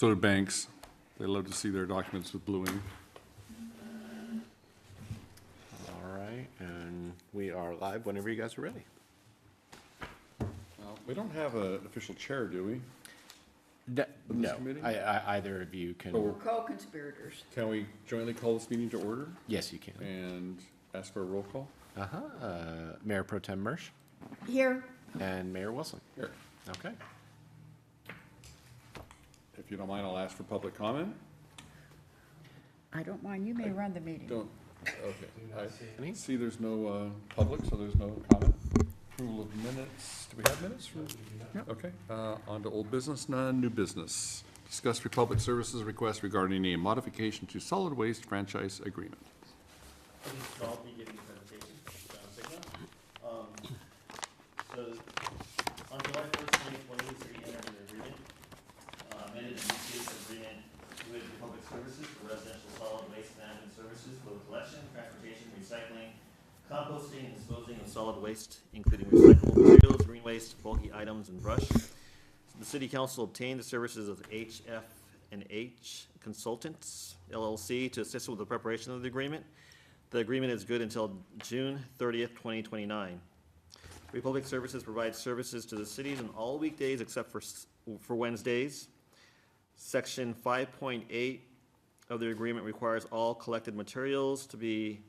So do banks. They love to see their documents with blue ink. All right, and we are live whenever you guys are ready. We don't have an official chair, do we? No, committee? either of you can, Oh. Co-conspirators. Can we jointly call this meeting to order yes, you can. and ask for a roll call? Mayor Pro Tem Mersch Here, and Mayor Wilson. Here. Okay. If you don't mind, I'll ask for public comment. I don't mind, you may run the meeting. Don't, okay. Any? I see there's no public, so there's no comment. Approval of minutes. Do we have minutes? No. Okay, on to old business, none, new business. Discuss Republic Services request regarding a modification to solid waste franchise agreement. I'll be giving the presentation, So, on July 1st, 2020, the city entered an agreement, amended and restated agreement with Republic Services for residential solid waste management services for the collection, transportation, recycling, composting, and disposing of solid waste, including recyclable materials, green waste, bulky items, and brush. The city council obtained the services of HF&H Consultants, LLC, to assist with the preparation of the agreement. The agreement is good until June 30th, 2029. Republic Services provides services to the cities on all weekdays except for Wednesdays. Section 5.8 of the agreement requires all collected materials to be,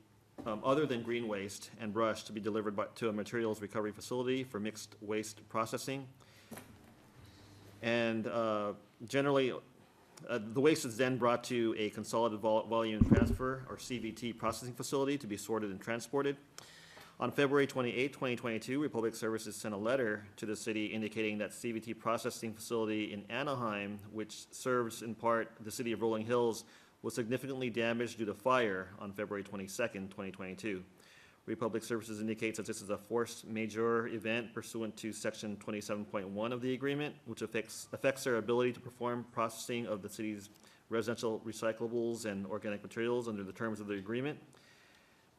other than green waste and brush, to be delivered to a materials recovery facility for mixed waste processing. And generally, the waste is then brought to a consolidated volume transfer, or CVT, processing facility to be sorted and transported. On February 28, 2022, Republic Services sent a letter to the city indicating that CVT processing facility in Anaheim, which serves in part the city of Rolling Hills, was significantly damaged due to fire on February 22nd, 2022. Republic Services indicates that this is a force majeure event pursuant to Section 27.1 of the agreement, which affects their ability to perform processing of the city's residential recyclables and organic materials under the terms of the agreement.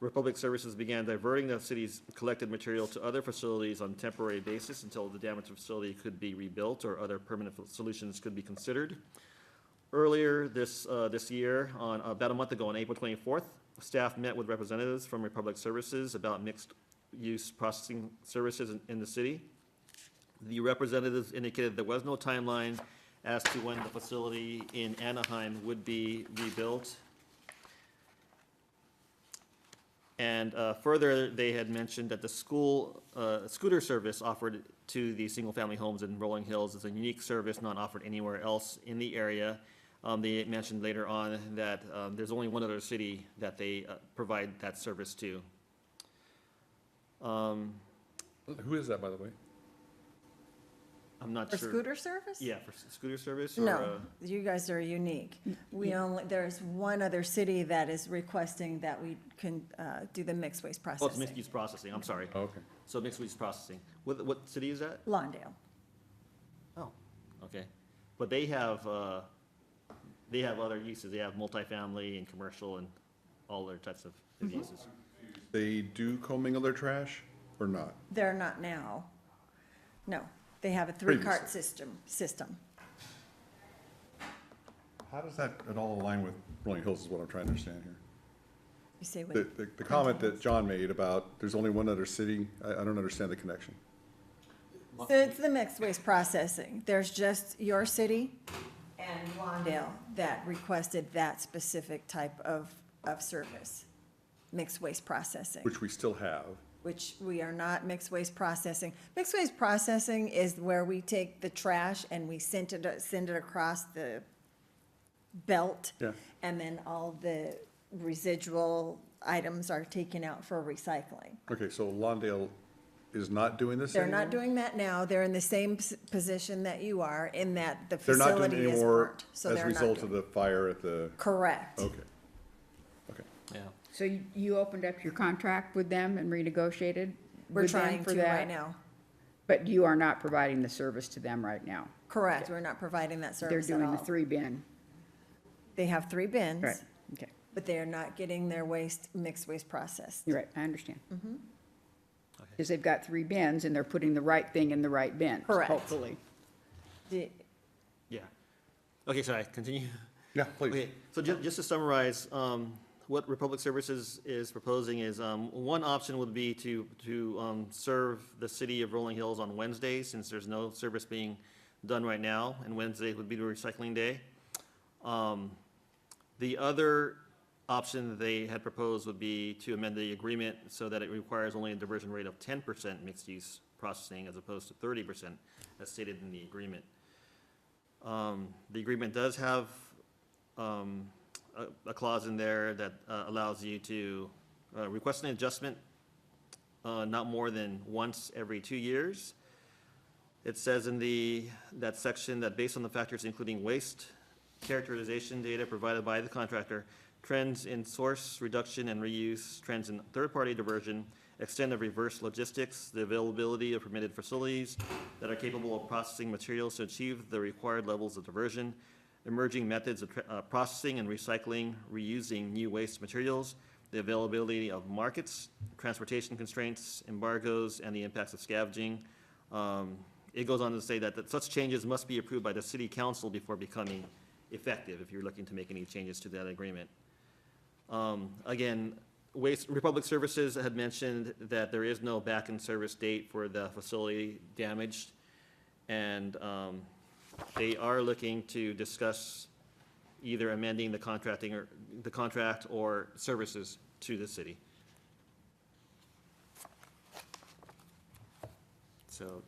Republic Services began diverting the city's collected material to other facilities on a temporary basis until the damaged facility could be rebuilt or other permanent solutions could be considered. Earlier this year, on about a month ago, on April 24th, staff met with representatives from Republic Services about mixed-use processing services in the city. The representatives indicated there was no timeline as to when the facility in Anaheim would be rebuilt. And further, they had mentioned that the scooter service offered to the single-family homes in Rolling Hills is a unique service not offered anywhere else in the area. They mentioned later on that there's only one other city that they provide that service to. Who is that, by the way? I'm not for sure. scooter service? Yeah, for scooter service? Or, No, you guys are unique. There's one other city that is requesting that we can do the mixed waste Oh, it's processing. mixed-use processing, I'm sorry. Oh, okay. So mixed-use processing. What city is that? Lawndale. Oh, okay. But they have other uses. They have multifamily and commercial and all other types of uses. They do commingle their trash or not? They're not now. No, they have a three-cart Previously. system. How does that at all align with Rolling Hills is what I'm trying to understand here? You say The, what? the comment that John made about there's only one other city, I don't understand the connection. So it's the mixed waste processing. There's just your city and Lawndale that requested that specific type of service, mixed waste processing, Which we still have. which we are not mixed waste processing. Mixed waste processing is where we take the trash and we send it across the belt. Yeah. And then all the residual items are taken out for recycling. Okay, so Lawndale is not doing this They're anymore? not doing that now. They're in the same position that you are, in that the They're not doing facility it is anymore burnt. So as a they're not result of doing. the fire at the, Correct. okay. Okay. Yeah. So you opened up your contract with them and renegotiated We're with them trying for to that? right now. But you are not providing the service to them right now? Correct. We're not providing that They're service at doing the all. 3-bin? They have 3 bins. Right, okay. But they are not getting their mixed waste processed. You're right, I understand. Mm-hmm. Because they've got 3 bins and they're putting the right thing in the right bin. Correct. Hopefully. The- Yeah. Okay, sorry, continue. Yeah, please. Okay, so just to summarize, what Republic Services is proposing is, one option would be to serve the city of Rolling Hills on Wednesdays, since there's no service being done right now, and Wednesday would be the recycling day. The other option that they had proposed would be to amend the agreement so that it requires only a diversion rate of 10% mixed-use processing as opposed to 30% as stated in the agreement. The agreement does have a clause in there that allows you to request an adjustment not more than once every 2 years. It says in that section that based on the factors including waste characterization data provided by the contractor, trends in source reduction and reuse, trends in third-party diversion, extent of reverse logistics, the availability of permitted facilities that are capable of processing materials to achieve the required levels of diversion, emerging methods of processing and recycling, reusing new waste materials, the availability of markets, transportation constraints, embargoes, and the impacts of scavenging. It goes on to say that such changes must be approved by the city council before becoming effective if you're looking to make any changes to that agreement. Again, Republic Services had mentioned that there is no back-in service date for the facility damaged, and they are looking to discuss either amending the contract or services to the city. So.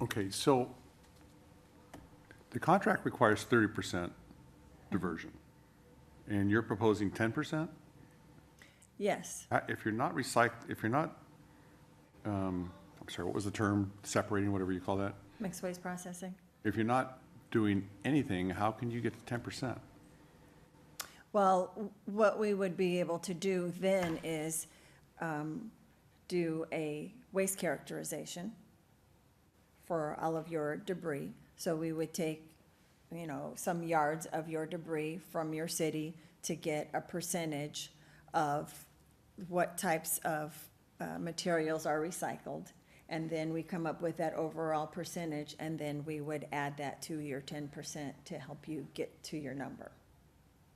Okay, so the contract requires 30% diversion, and you're proposing 10%? Yes, If you're not I'm sorry, what was the term, separating, whatever you call that? mixed waste processing. If you're not doing anything, how can you get to 10%? Well, what we would be able to do then is do a waste characterization for all of your debris. So we would take, some yards of your debris from your city to get a percentage of what types of materials are recycled. And then we come up with that overall percentage, and then we would add that to your 10% to help you get to your number.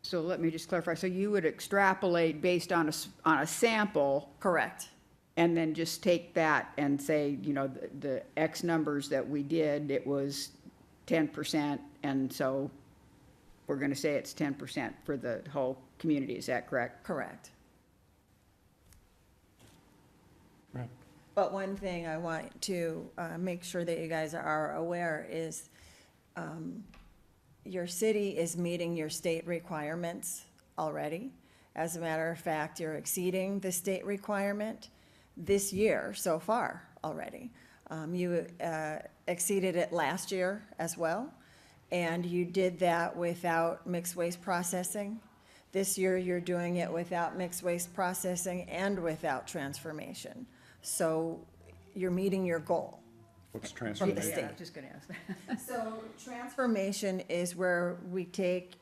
So let me just clarify. So you would extrapolate based on a sample Correct. and then just take that and say, the X numbers that we did, it was 10%. And so we're going to say it's 10% for the whole community. Is that correct? Correct. Right. But one thing I want to make sure that you guys are aware is your city is meeting your state requirements already. As a matter of fact, you're exceeding the state requirement this year so far already. You exceeded it last year as well, and you did that without mixed waste processing. This year, you're doing it without mixed waste processing and without transformation. So you're meeting your goal. What's From the transformation? state. I was just going to ask that. So transformation is where we take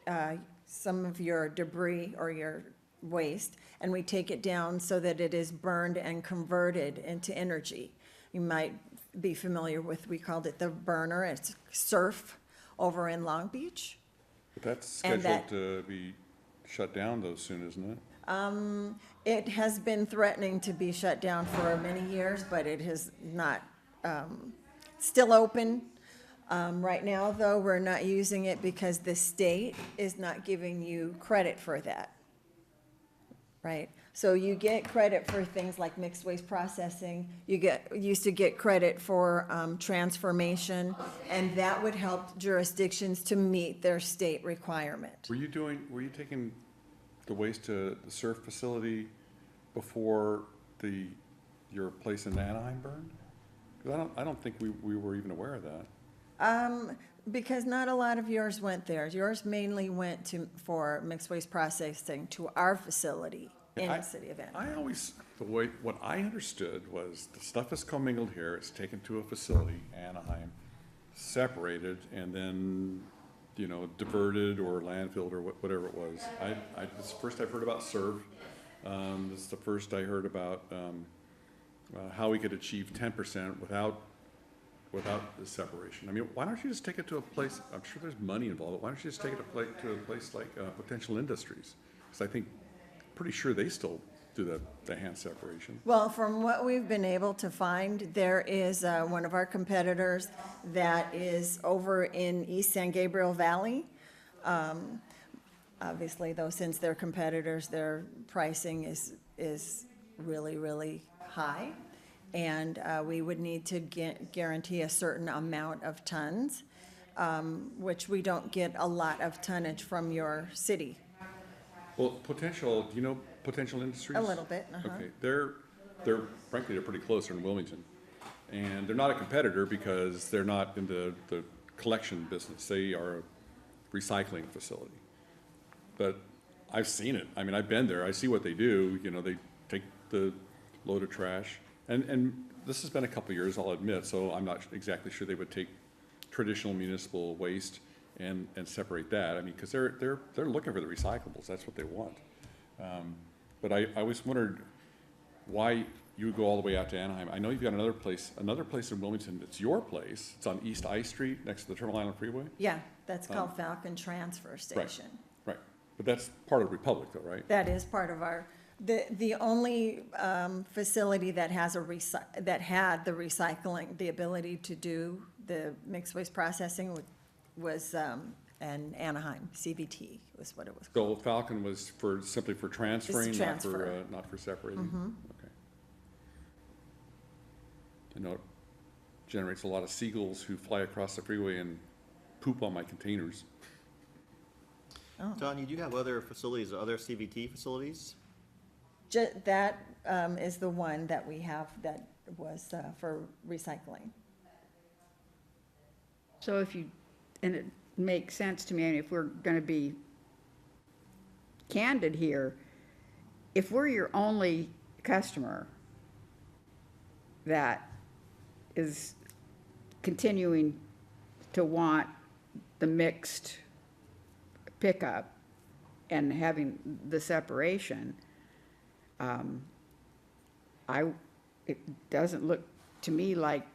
some of your debris or your waste, and we take it down so that it is burned and converted into energy. You might be familiar with, we called it the burner, it's SURF over in Long Beach. But that's And scheduled that- to be shut down though soon, isn't it? It has been threatening to be shut down for many years, but it has not, still open. Right now, though, we're not using it because the state is not giving you credit for that. Right? So you get credit for things like mixed waste processing, used to get credit for transformation, and that would help jurisdictions to meet their state requirement. Were you taking the waste to the SURF facility before your place in Anaheim burned? Because I don't think we were even aware of that. Because not a lot of yours went there. Yours mainly went for mixed waste processing to our facility in the city of Anaheim. What I understood was the stuff is commingled here, it's taken to a facility, Anaheim, separated, and then, diverted or landfilled or whatever it was. It's the first I've heard about SURF. This is the first I heard about, how we could achieve 10% without the separation. I mean, why don't you just take it to a place, I'm sure there's money involved, but why don't you just take it to a place like, Potential Industries? Because I think, pretty sure they still do the hand separation. Well, from what we've been able to find, there is one of our competitors that is over in East San Gabriel Valley. Obviously, though, since they're competitors, their pricing is really, really high. And we would need to guarantee a certain amount of tons, which we don't get a lot of tonnage from your city. Well, Potential, do you know Potential Industries? A little bit, Okay, they're frankly, they're pretty close, they're in Wilmington. And they're not a competitor because they're not in the collection business, they are a recycling facility. But I've seen it, I mean, I've been there, I see what they do, you know, they take the load of trash. And this has been a couple of years, I'll admit, so I'm not exactly sure they would take traditional municipal waste and separate that, I mean, because they're looking for the recyclables, that's what they want. But I always wondered why you would go all the way out to Anaheim. I know you've got another place in Wilmington, it's your place, it's on East I Street, next to the Terminal Island Freeway? Yeah, that's called Falcon Transfer Station. Right, but that's part of Republic though, right? That is part of our, the only facility that had the recycling, the ability to do the mixed waste processing was in Anaheim, CVT was what it was called. So Falcon was simply for transferring, transfer. not for separating? Okay. I know it generates a lot of seagulls who fly across the freeway and poop on my containers. John, you do have other facilities, other CVT facilities? That is the one that we have that was for recycling. So and it makes sense to me, and if we're gonna be candid here, if we're your only customer that is continuing to want the mixed pickup and having the separation, it doesn't look to me like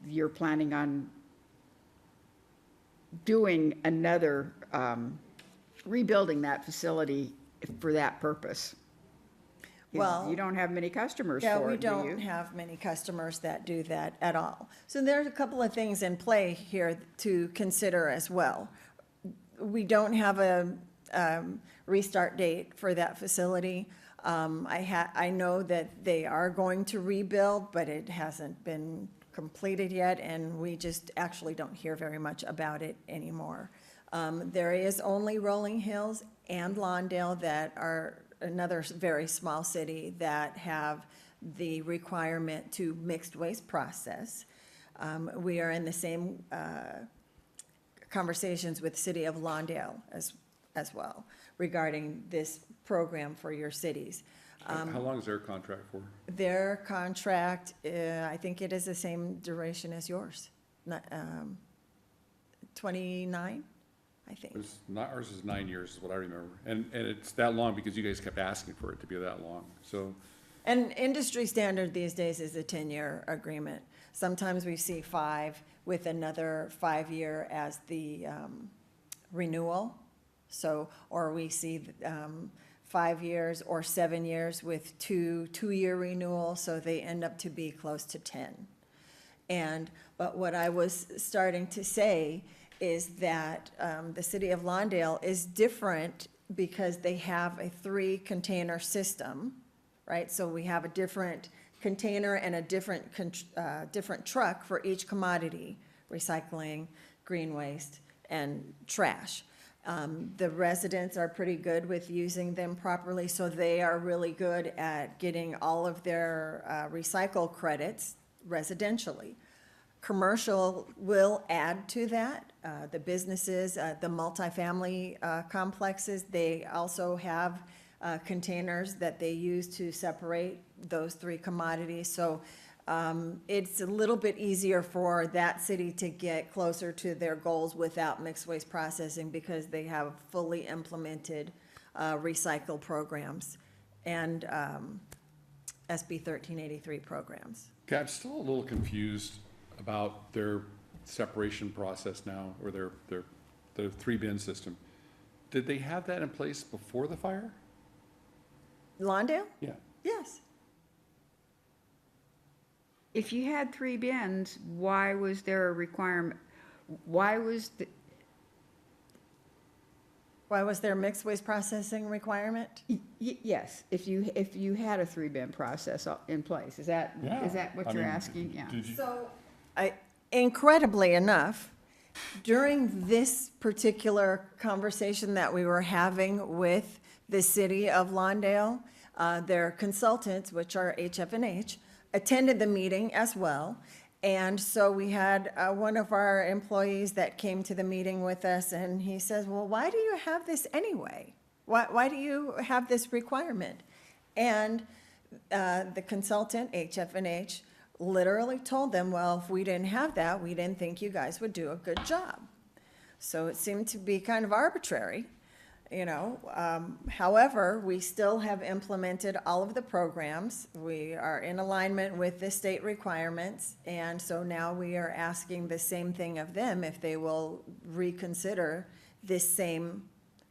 you're planning on doing another, rebuilding that facility for that purpose. 'Cause Well, you don't have many customers Yeah, for we it, do you? don't have many customers that do that at all. So there's a couple of things in play here to consider as well. We don't have a restart date for that facility. I know that they are going to rebuild, but it hasn't been completed yet, and we just actually don't hear very much about it anymore. There is only Rolling Hills and Lawndale that are another very small city that have the requirement to mixed waste process. We are in the same conversations with City of Lawndale as well regarding this program for your cities. How long is their contract for? Their contract, I think it is the same duration as yours, 29, I think. Ours is 9 years is what I remember. And it's that long because you guys kept asking for it to be that long, so. And industry standard these days is a 10-year agreement. Sometimes we see 5 with another 5-year as the renewal. So, or we see 5 years or 7 years with two-year renewal, so they end up to be close to 10. But what I was starting to say is that the city of Lawndale is different because they have a 3-container system, right? So we have a different container and a different truck for each commodity, recycling, green waste, and trash. The residents are pretty good with using them properly, so they are really good at getting all of their recycle credits residentially. Commercial will add to that. The businesses, the multifamily complexes, they also have containers that they use to separate those 3 commodities. So it's a little bit easier for that city to get closer to their goals without mixed waste processing because they have fully implemented recycle programs and SB 1383 programs. Okay, I'm still a little confused about their separation process now, or their three bin system. Did they have that in place before the fire? Lawndale? Yeah. Yes. If you had 3 bins, why was there a requirement? Why was the, Why was there a mixed waste processing requirement? yes, if you had a 3 bin process in place, is that what I you're mean, asking? Yeah. Did you, So, incredibly enough, during this particular conversation that we were having with the city of Lawndale, their consultants, which are HF&H, attended the meeting as well. And so we had one of our employees that came to the meeting with us, and he says, well, why do you have this anyway? Why do you have this requirement? And the consultant, HF&H, literally told them, well, if we didn't have that, we didn't think you guys would do a good job. So it seemed to be kind of arbitrary, you know. However, we still have implemented all of the programs. We are in alignment with the state requirements, and so now we are asking the same thing of them if they will reconsider this same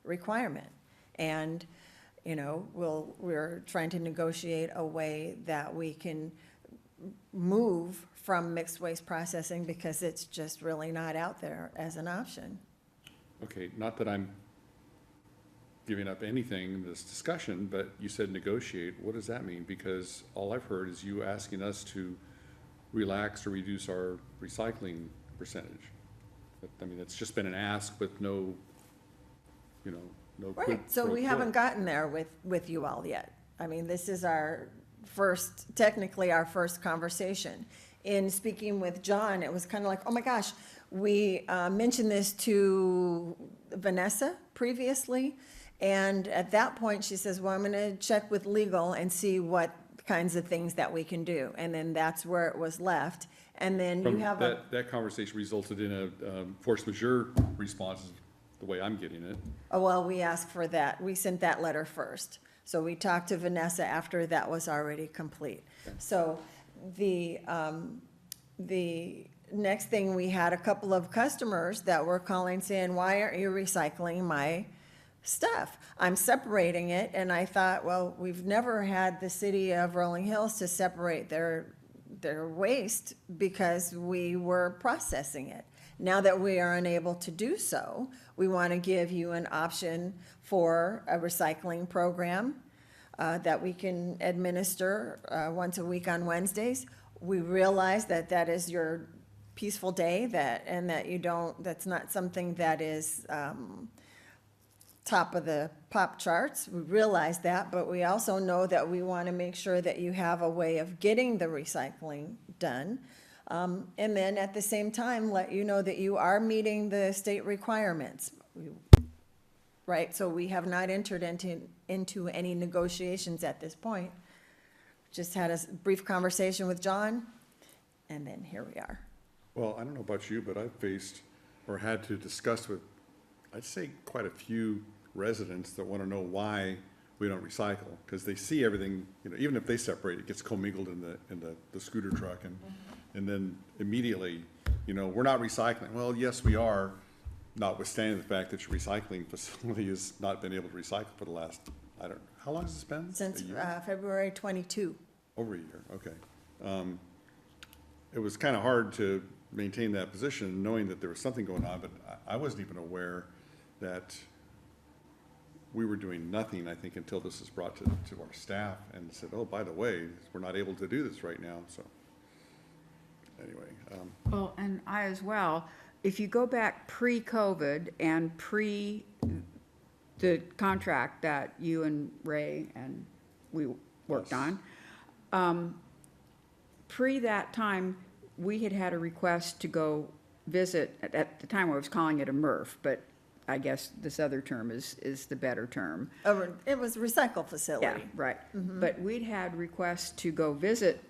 requirement. And, you know, we're trying to negotiate a way that we can move from mixed waste processing because it's just really not out there as an option. okay, not that I'm giving up anything in this discussion, but you said negotiate. What does that mean? Because all I've heard is you asking us to relax or reduce our recycling percentage. But, I mean, it's just been an ask with no, you know, no quid Right, so pro we quo. haven't gotten there with you all yet. I mean, this is our first, technically our first conversation. In speaking with John, it was kind of like, oh my gosh, we mentioned this to Vanessa previously, and at that point, she says, well, I'm gonna check with legal and see what kinds of things that we can do, and then that's where it was left. And then you From have a, that conversation resulted in a force majeure response, is the way I'm getting it. oh, well, we asked for that, we sent that letter first. So we talked to Vanessa after that was already complete. So the next thing, we had a couple of customers that were calling saying, why aren't you recycling my stuff? I'm separating it, and I thought, well, we've never had the city of Rolling Hills to separate their waste because we were processing it. Now that we are unable to do so, we want to give you an option for a recycling program that we can administer once a week on Wednesdays. We realize that that is your peaceful day, and that you don't, that's not something that is top of the pop charts. We realize that, but we also know that we want to make sure that you have a way of getting the recycling done. And then at the same time, let you know that you are meeting the state requirements. Right, so we have not entered into any negotiations at this point. Just had a brief conversation with John, and then here we are. Well, I don't know about you, but I've faced or had to discuss with, I'd say, quite a few residents that want to know why we don't recycle, because they see everything, you know, even if they separate, it gets commingled in the scooter truck, and then immediately, you know, we're not recycling. Well, yes, we are, notwithstanding the fact that your recycling facility has not been able to recycle for the last, I don't know, how long has this been? Since A year? February 22. Over a year, okay. It was kind of hard to maintain that position, knowing that there was something going on, but I wasn't even aware that we were doing nothing, I think, until this was brought to our staff and said, oh, by the way, we're not able to do this right now, so. Anyway, Well, and I as well, if you go back pre-COVID and pre the contract that you and Ray and we worked Yes. on, pre that time, we had a request to go visit, at the time I was calling it a MRF, but I guess this other term is the better term. It was a recycle Yeah, facility. right. But we'd had requests to go visit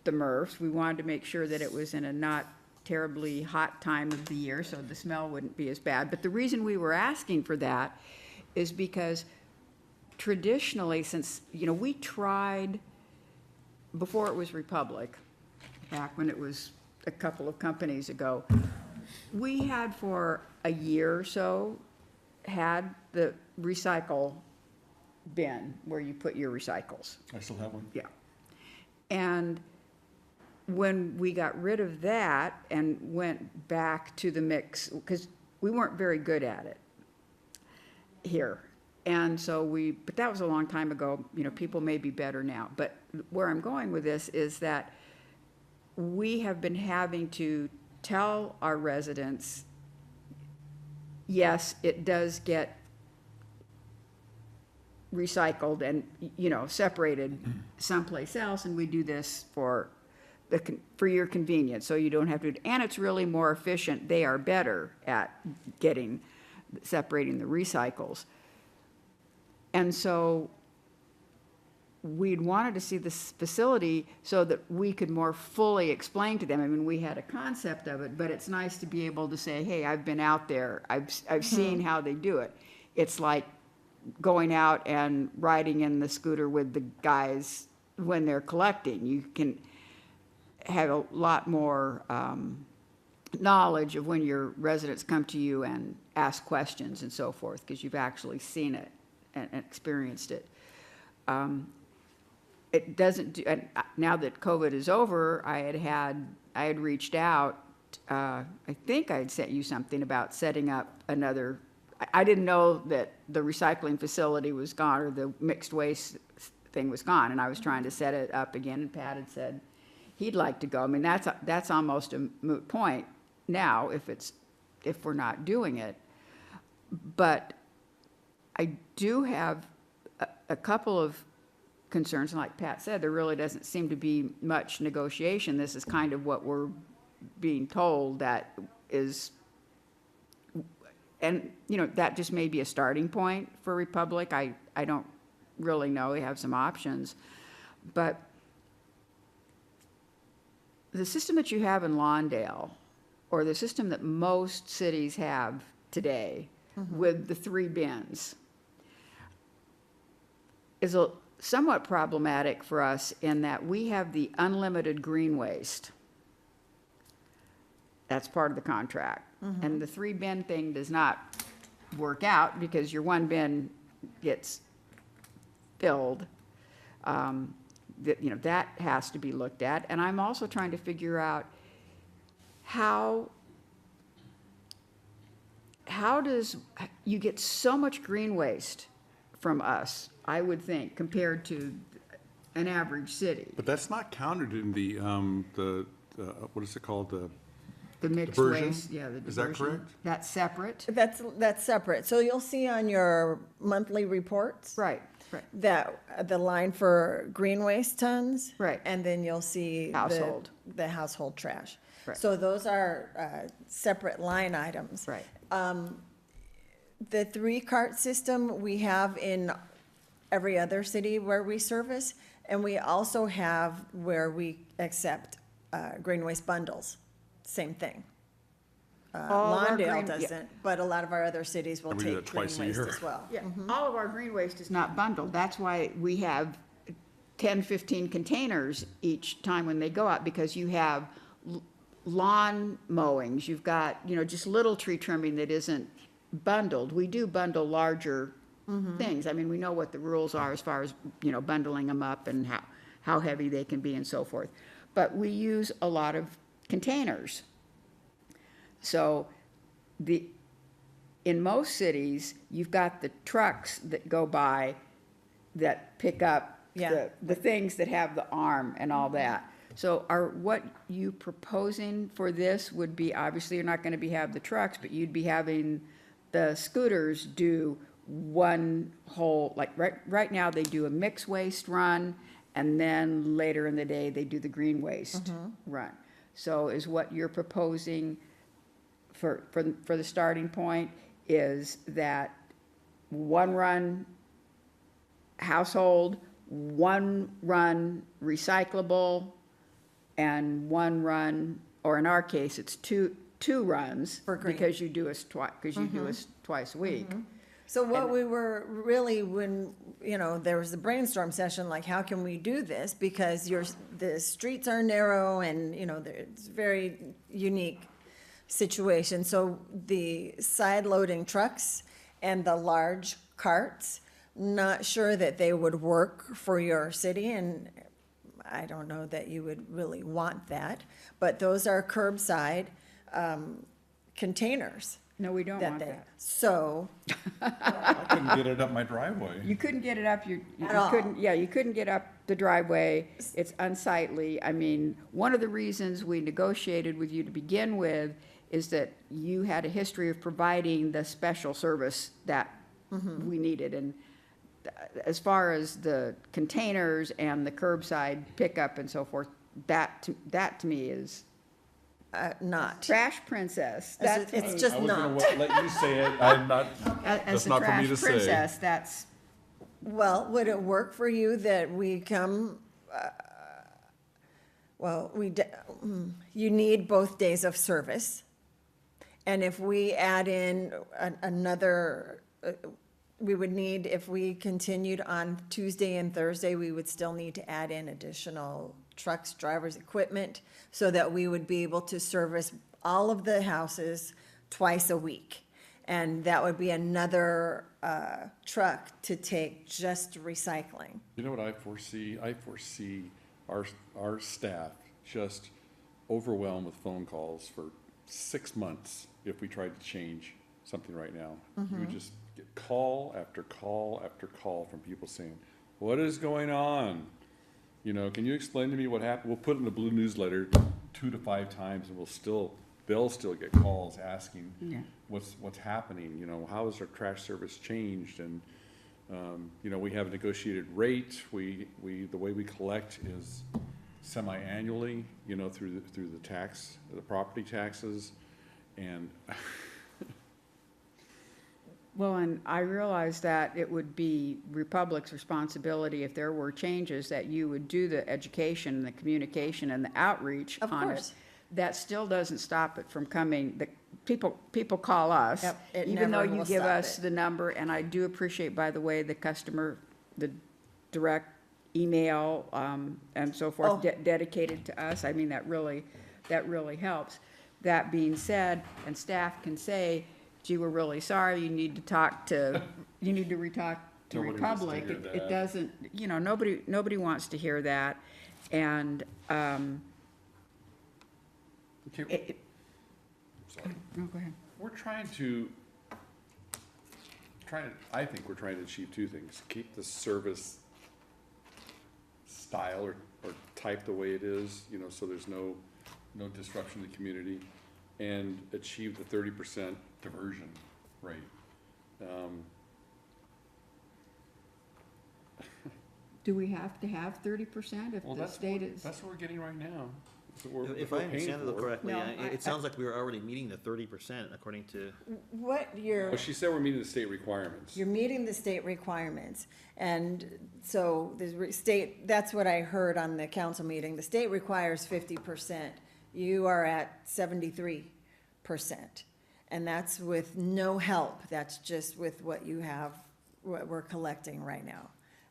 the MRFs. We wanted to make sure that it was in a not terribly hot time of the year, so the smell wouldn't be as bad. But the reason we were asking for that is because traditionally, since, we tried, before it was Republic, back when it was a couple of companies ago, we had for a year or so, had the recycle bin where you put your recycles. I still have one. Yeah. And when we got rid of that and went back to the mix, because we weren't very good at it here. And so but that was a long time ago, people may be better now. But where I'm going with this is that we have been having to tell our residents, yes, it does get recycled and, separated someplace else, and we do this for your convenience, so you don't have to, and it's really more efficient. They are better at separating the recycles. And so we'd wanted to see this facility so that we could more fully explain to them. I mean, we had a concept of it, but it's nice to be able to say, hey, I've been out there. I've seen how they do it. It's like going out and riding in the scooter with the guys when they're collecting. You can have a lot more knowledge of when your residents come to you and ask questions and so forth, because you've actually seen it and experienced it. It doesn't do, and now that COVID is over, I had reached out, I think I had sent you something about setting up another, I didn't know that the recycling facility was gone, or the mixed waste thing was gone, and I was trying to set it up again, and Pat had said he'd like to go. I mean, that's almost a moot point now if we're not doing it. But I do have a couple of concerns, and like Pat said, there really doesn't seem to be much negotiation. This is kind of what we're being told that is, and that just may be a starting point for Republic. I don't really know. We have some options, but the system that you have in Lawndale, or the system that most cities have today, with the 3 bins, is somewhat problematic for us in that we have the unlimited green waste. That's part of the contract. And the 3 bin thing does not work out because your 1 bin gets filled. That has to be looked at. And I'm also trying to figure out how does you get so much green waste from us, I would think, compared to an average city. But that's not counted in the what is it called, The mixed diversion? waste, yeah, the diversion. Is that correct? That's separate? That's separate. So you'll see on your monthly reports. Right. That the line for green waste tons. Right. And then you'll see Household. the household trash. Right. So those are separate line items. Right. The 3-cart system we have in every other city where we service, and we also have where we accept green waste bundles. Same thing. All of our Lawndale green- yeah. doesn't, but a lot of our other cities will And we do take that green twice a waste year. as well. Yeah, all of our green waste is not bundled. That's why we have 10, 15 containers each time when they go out, because you have lawn mowings, you've got, just little tree trimming that isn't bundled. We do bundle larger things. I mean, we know what the rules are as far as, bundling them up and how heavy they can be and so forth. But we use a lot of containers. So in most cities, you've got the trucks that go by that pick up Yeah. the things that have the arm and all that. So what you proposing for this would be, obviously, you're not gonna have the trucks, but you'd be having the scooters do one whole, like, right now, they do a mixed waste run, and then later in the day, they do the green waste run. So is what you're proposing for the starting point is that 1 run household, 1 run recyclable, and 1 run, or in our case, it's two runs. For green. Because you do us twice a week. So what we were really, when, you know, there was a brainstorm session, like, how can we do this? Because the streets are narrow and, you know, it's very unique situation. So the side loading trucks and the large carts, not sure that they would work for your city, and I don't know that you would really want that. But those are curbside containers. No, we don't want they- that. So, I couldn't get it up my driveway. You couldn't get it up, you At all. couldn't, yeah, you couldn't get up the driveway. It's unsightly. I mean, one of the reasons we negotiated with you to begin with is that you had a history of providing the special service that we needed. And as far as the containers and the curbside pickup and so forth, that to me is not. trash princess. That to It's me- just I was gonna not. let you say it, I'm not, As that's a not for me trash to say. princess, that's, Well, would it work for you that we come, you need both days of service. And if we add in another, we would need, if we continued on Tuesday and Thursday, we would still need to add in additional trucks, drivers, equipment, so that we would be able to service all of the houses twice a week. And that would be another truck to take just recycling. You know what I foresee? I foresee our staff just overwhelmed with phone calls for 6 months if we tried to change something right now. You would just get call after call after call from people saying, what is going on? You know, can you explain to me what happened? We'll put it in the blue newsletter 2 to 5 times, and they'll still get calls asking Yeah. what's happening, you know, how has our trash service changed? And, you know, we have a negotiated rate, the way we collect is semi-annually, you know, through the property taxes, and well, and I realize that it would be Republic's responsibility if there were changes that you would do the education, and the communication, and the outreach Of on course. it. That still doesn't stop it from coming, people call us. Yep, it Even though never you will give stop us it. the number, and I do appreciate, by the way, the direct email, and so Oh. forth, dedicated to us. I mean, that really helps. That being said, and staff can say, gee, we're really sorry, you need to re-talk to Nobody wants to Republic. hear It that. doesn't, you know, nobody wants to hear that. And, okay, sorry. no, go ahead. We're I think we're trying to achieve 2 things: keep the service style or type the way it is, you know, so there's no disruption to the community, and achieve the 30% diversion rate. Do we have to have 30% if Well, the state is? that's what we're getting right now. That's what we're- If we're I understand paying it for. correctly, No, it sounds like we were already meeting the 30% according to, What you're. Well, she said we're meeting the state requirements. You're meeting the state requirements, and so the state, that's what I heard on the council meeting, the state requires 50%. You are at 73%, and that's with no help, that's just with what you have, what we're collecting right now.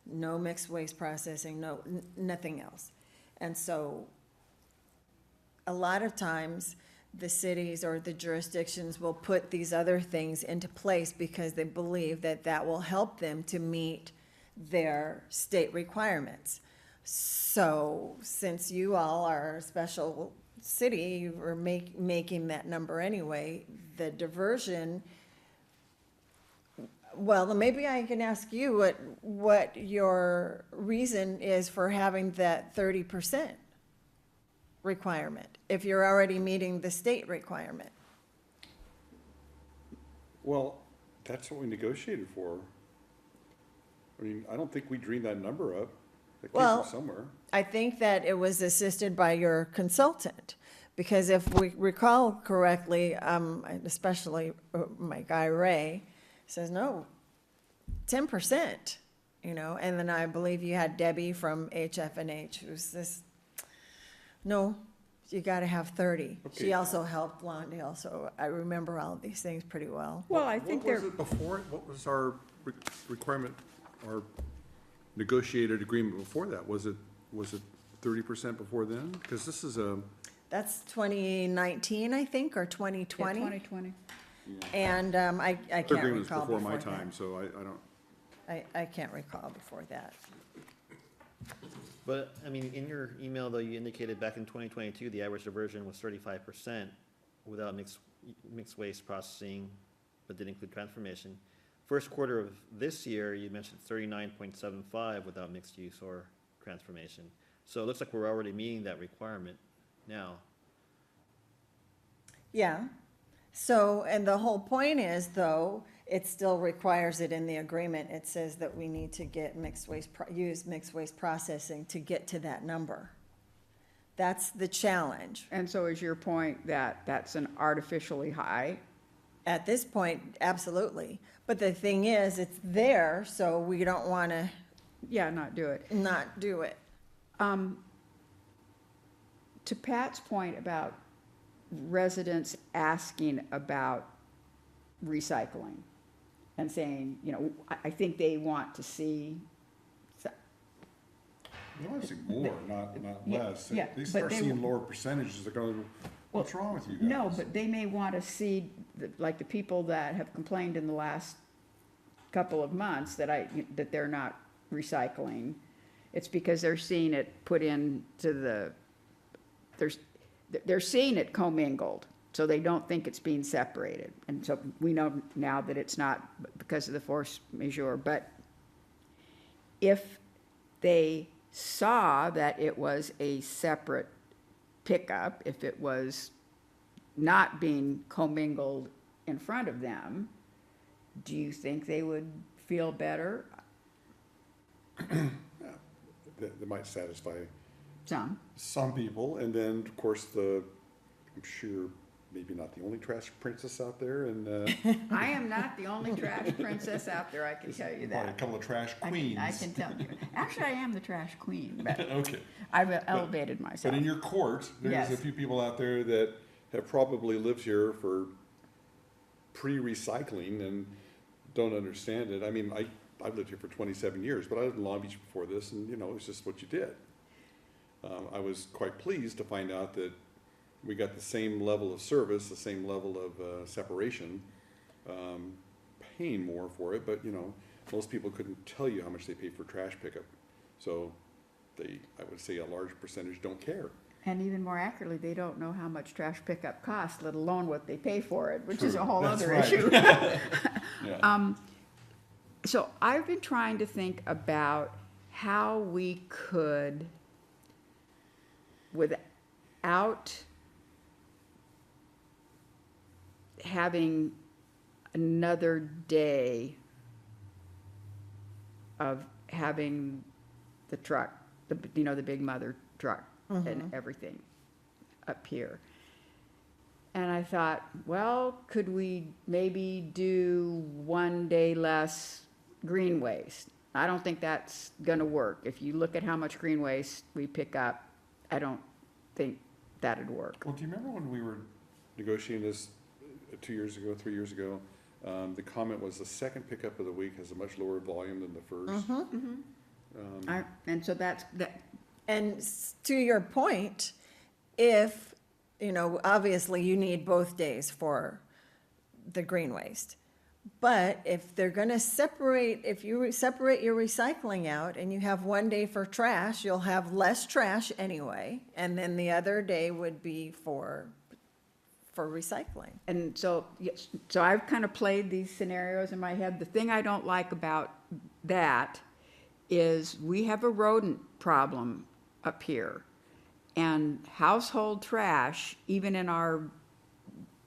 No mixed waste processing, nothing else. And so, a lot of times, the cities or the jurisdictions will put these other things into place because they believe that that will help them to meet their state requirements. So, since you all are a special city, you are making that number anyway, the diversion, well, maybe I can ask you what your reason is for having that 30% requirement, if you're already meeting the state requirement. Well, that's what we negotiated for. I mean, I don't think we dreamed that number up. It came Well- from somewhere. I think that it was assisted by your consultant, because if we recall correctly, especially my guy Ray, says, no, 10%, you know, and then I believe you had Debbie from HF&H, who's this, no, you gotta have 30. Okay. She also helped Lawndale, so I remember all of these things pretty well. Well, I think What was they're, it before, what was our requirement, our negotiated agreement before that? Was it 30% before then? Because this is a, That's 2019, I think, or 2020. 2020. And I can't agreement was recall before before my that. time, so I don't, I can't recall before that. But, I mean, in your email, though, you indicated back in 2022, the average diversion was 35% without mixed waste processing, but did include transformation. First quarter of this year, you mentioned 39.75 without mixed use or transformation. So it looks like we're already meeting that requirement now. Yeah. So, and the whole point is, though, it still requires it in the agreement. It says that we need to get use mixed waste processing to get to that number. That's the challenge. And so is your point that that's an artificially high? At this point, absolutely. But the thing is, it's there, so we don't want to Yeah, not do it. not do it. To Pat's point about residents asking about recycling and saying, you know, I think they want to see, they want to see more, not Yeah, less. yeah, They but start they- seeing lower percentages, they're going, what's wrong with you guys? no, but they may want to see, like the people that have complained in the last couple of months that they're not recycling. It's because they're seeing it put into they're seeing it commingled, so they don't think it's being separated. And so we know now that it's not because of the force majeure, but if they saw that it was a separate pickup, if it was not being commingled in front of them, do you think they would feel better? That might satisfy Some. people, and then, of course, I'm sure, maybe not the only trash princess out there, and I am not the only trash princess out there, I can tell you probably a that. couple of trash I queens. can tell you. Actually, I am the trash queen, but Okay, I've elevated but myself. in your court, there's a Yes. few people out there that have probably lived here for pre-recycling and don't understand it. I mean, I've lived here for 27 years, but I lived in Long Beach before this, and, you know, it's just what you did. I was quite pleased to find out that we got the same level of service, the same level of separation, paying more for it, but, you know, most people couldn't tell you how much they paid for trash pickup. So I would say a large percentage don't care. And even more accurately, they don't know how much trash pickup costs, let alone what they pay for it, which is a True. whole That's other right. issue. Yeah. So I've been trying to think about how we could, without having another day of having the truck, the big mother truck and everything up here. And I thought, well, could we maybe do 1 day less green waste? I don't think that's gonna work. If you look at how much green waste we pick up, I don't think that'd work. Well, do you remember when we were negotiating this 2 years ago, 3 years ago? The comment was the second pickup of the week has a much lower volume than the first. And so that, And to your point, if, you know, obviously you need both days for the green waste. But if they're gonna separate, if you separate your recycling out and you have 1 day for trash, you'll have less trash anyway. And then the other day would be for recycling. and so, yes, so I've kind of played these scenarios in my head. The thing I don't like about that is we have a rodent problem up here. And household trash, even in our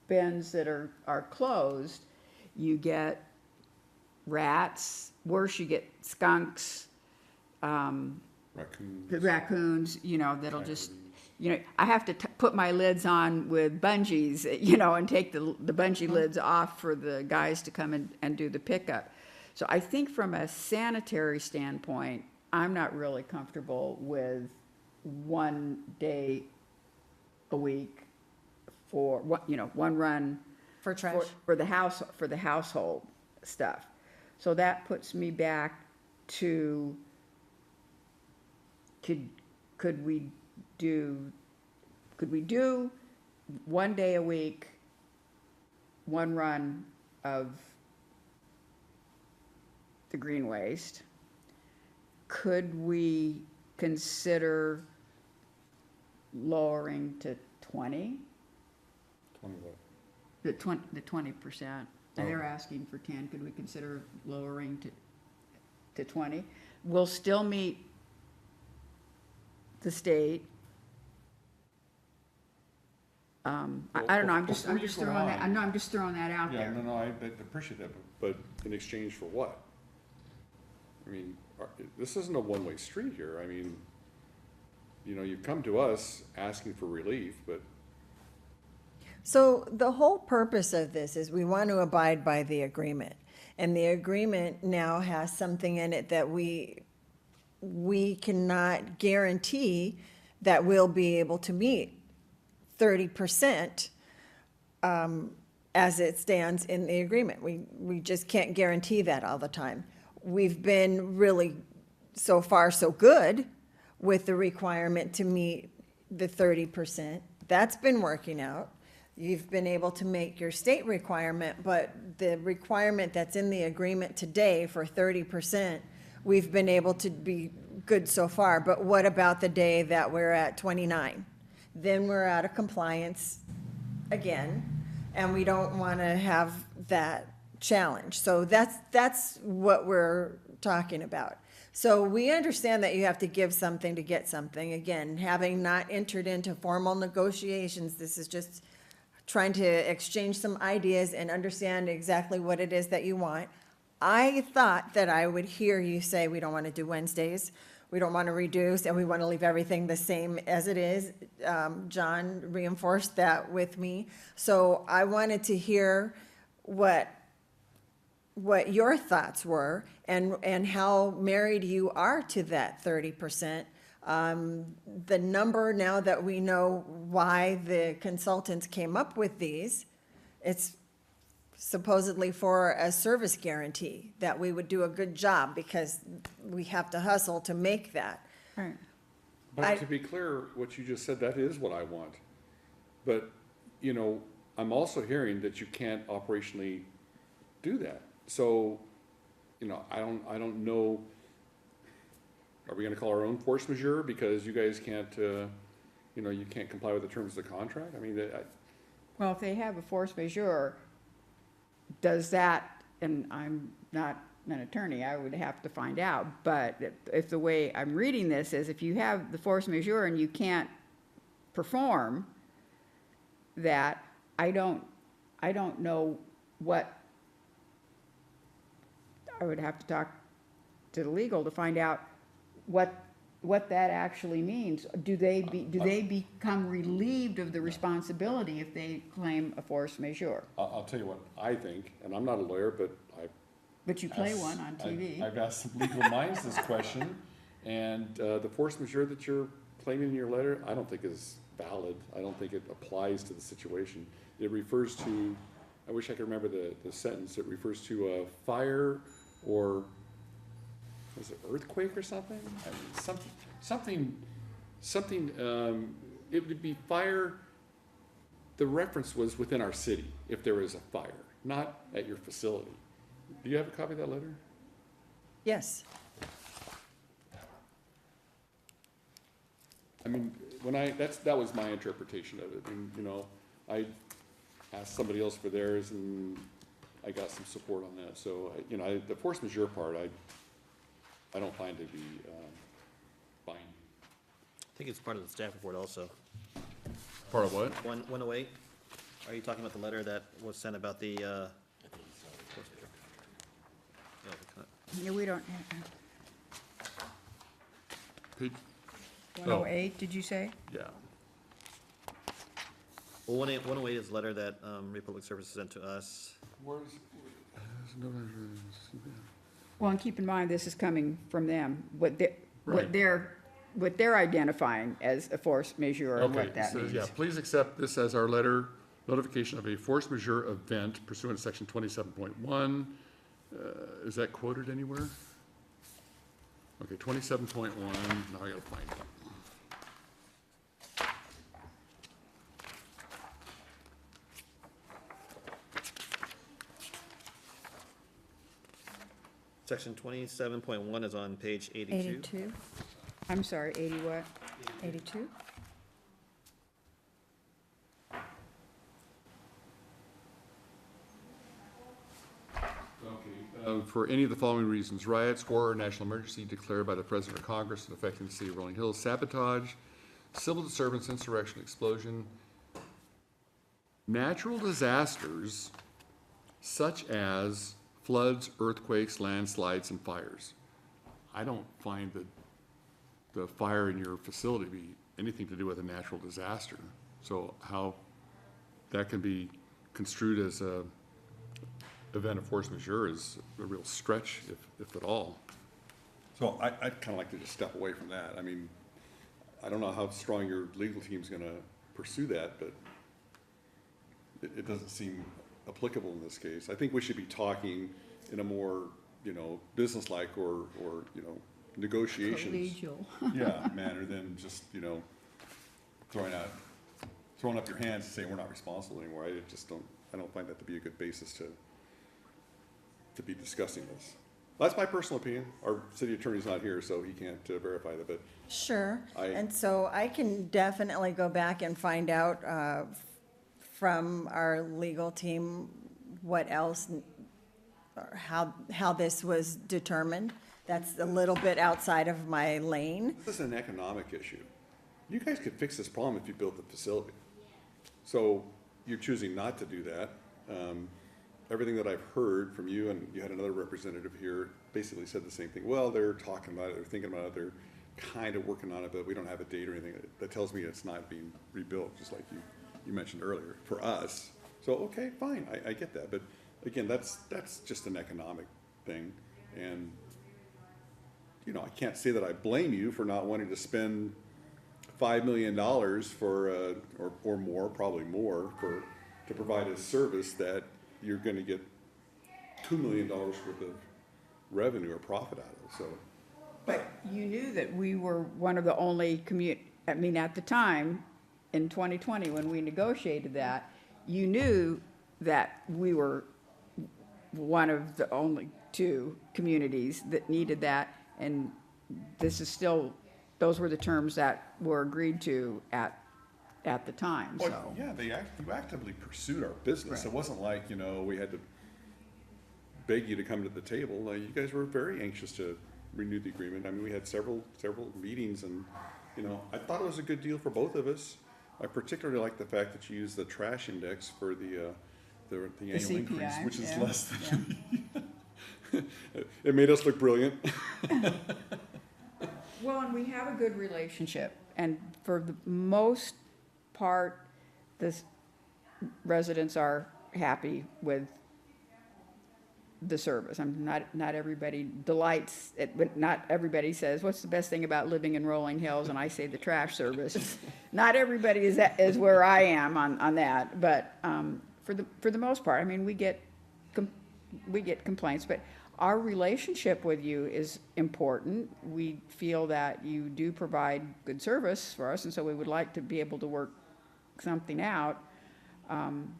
bins that are closed, you get rats, worse, you get skunks, raccoons, that'll just, I have to put my lids on with bungees, and take the bungee lids off for the guys to come and do the pickup. So I think from a sanitary standpoint, I'm not really comfortable with 1 day a week for, one run For trash? for the house, for the household stuff. So that puts me back to, could we do 1 day a week, one run of the green waste? Could we consider lowering to 20? 20 what? The 20%. And they're asking for 10. Could we consider lowering to 20? We'll still meet the state. I don't know, I'm just Before you go throwing that, on. I'm just throwing that out Yeah, there. no, I appreciate that, but in exchange for what? I mean, this isn't a one-way street here. I mean, you've come to us asking for relief, but So the whole purpose of this is we want to abide by the agreement. And the agreement now has something in it that we cannot guarantee that we'll be able to meet 30%, as it stands in the agreement. We just can't guarantee that all the time. We've been really, so far, so good with the requirement to meet the 30%. That's been working out. You've been able to make your state requirement, but the requirement that's in the agreement today for 30%, we've been able to be good so far. But what about the day that we're at 29? Then we're out of compliance again, and we don't want to have that challenge. So that's what we're talking about. So we understand that you have to give something to get something. Again, having not entered into formal negotiations, this is just trying to exchange some ideas and understand exactly what it is that you want. I thought that I would hear you say, we don't want to do Wednesdays, we don't want to reduce, and we want to leave everything the same as it is. John reinforced that with me. So I wanted to hear what your thoughts were and how married you are to that 30%. The number, now that we know why the consultants came up with these, it's supposedly for a service guarantee, that we would do a good job because we have to hustle to make that. Right. I- But to be clear, what you just said, that is what I want. But, I'm also hearing that you can't operationally do that. So, I don't know, are we gonna call our own force majeure because you guys can't, you can't comply with the terms of the contract? I mean, Well, if they have a force majeure, does that, and I'm not an attorney, I would have to find out, but if the way I'm reading this is if you have the force majeure and you can't perform that, I don't know what, I would have to talk to the legal to find out what that actually means. Do they become relieved of the responsibility if they claim a force majeure? I'll tell you what I think, and I'm not a lawyer, but But you play one on TV. I've asked some legal minds this question, and the force majeure that you're claiming in your letter, I don't think is valid. I don't think it applies to the situation. It refers to, I wish I could remember the sentence, it refers to a fire or, was it earthquake or something? I mean, something, it would be fire, the reference was within our city, if there was a fire, not at your facility. Do you have a copy of that letter? Yes. I mean, that was my interpretation of it, and, I asked somebody else for theirs, and I got some support on that, so, the force majeure part, I don't find to be, binding. I think it's part of the staff report also. Part of what? 108, are you talking about the letter that was sent about the, yeah, Yeah, we don't, Page, 108, did you say? yeah. well, 108 is a letter that Republic Services sent to us. Where's, Well, and keep in mind, this is coming from them. What Right. they're what they're identifying as a force majeure and Okay, what that so, means. yeah, please accept this as our notification of a force majeure event pursuant to section 27.1. Is that quoted anywhere? Okay, 27.1, now I gotta find it. Section 27.1 is on page 82. 82, I'm sorry, 80 what? 82? For any of the following reasons: riots, war, or national emergency declared by the President or Congress affecting the city of Rolling Hills, sabotage, civil disturbance, insurrection, explosion, natural disasters such as floods, earthquakes, landslides, and fires. I don't find that the fire in your facility be anything to do with a natural disaster. So how that can be construed as a event of force majeure is a real stretch, if at all. So I'd kind of like to just step away from that. I mean, I don't know how strong your legal team's gonna pursue that, but it doesn't seem applicable in this case. I think we should be talking in a more, businesslike or, negotiations. Collegial. Yeah, manner than just, throwing up your hands and saying we're not responsible anymore. I don't find that to be a good basis to be discussing this. That's my personal opinion. Our city attorney's not here, so he can't verify that, but Sure, I- and so I can definitely go back and find out from our legal team what else, or how this was determined. That's a little bit outside of my lane. this is an economic issue. You guys could fix this problem if you built the facility. So you're choosing not to do that. Everything that I've heard from you, and you had another representative here, basically said the same thing. Well, they're talking about it, they're thinking about it, they're kind of working on it, but we don't have a date or anything. That tells me it's not being rebuilt, just like you mentioned earlier, for us. So, okay, fine, I get that. But again, that's just an economic thing. And, I can't say that I blame you for not wanting to spend $5 million for, or more, probably more, to provide a service that you're gonna get $2 million worth of revenue or profit out of, so. But you knew that we were one of the only at the time, in 2020, when we negotiated that, you knew that we were one of the only two communities that needed that, and this is still, those were the terms that were agreed to at the time, so. Well, yeah, you actively pursued our business. It Right. wasn't like, we had to beg you to come to the table. You guys were very anxious to renew the agreement. I mean, we had several meetings and, I thought it was a good deal for both of us. I particularly like the fact that you used the trash index for the annual increase, CPI, which is yeah, less than. It made us look brilliant. Well, and we have a good relationship, and for the most part, the residents are happy with the service. Not everybody delights, but not everybody says, what's the best thing about living in Rolling Hills? And I say the trash service. Not everybody is where I am on that, but for the most part, I mean, we get complaints, but our relationship with you is important. We feel that you do provide good service for us, and so we would like to be able to work something out. I'm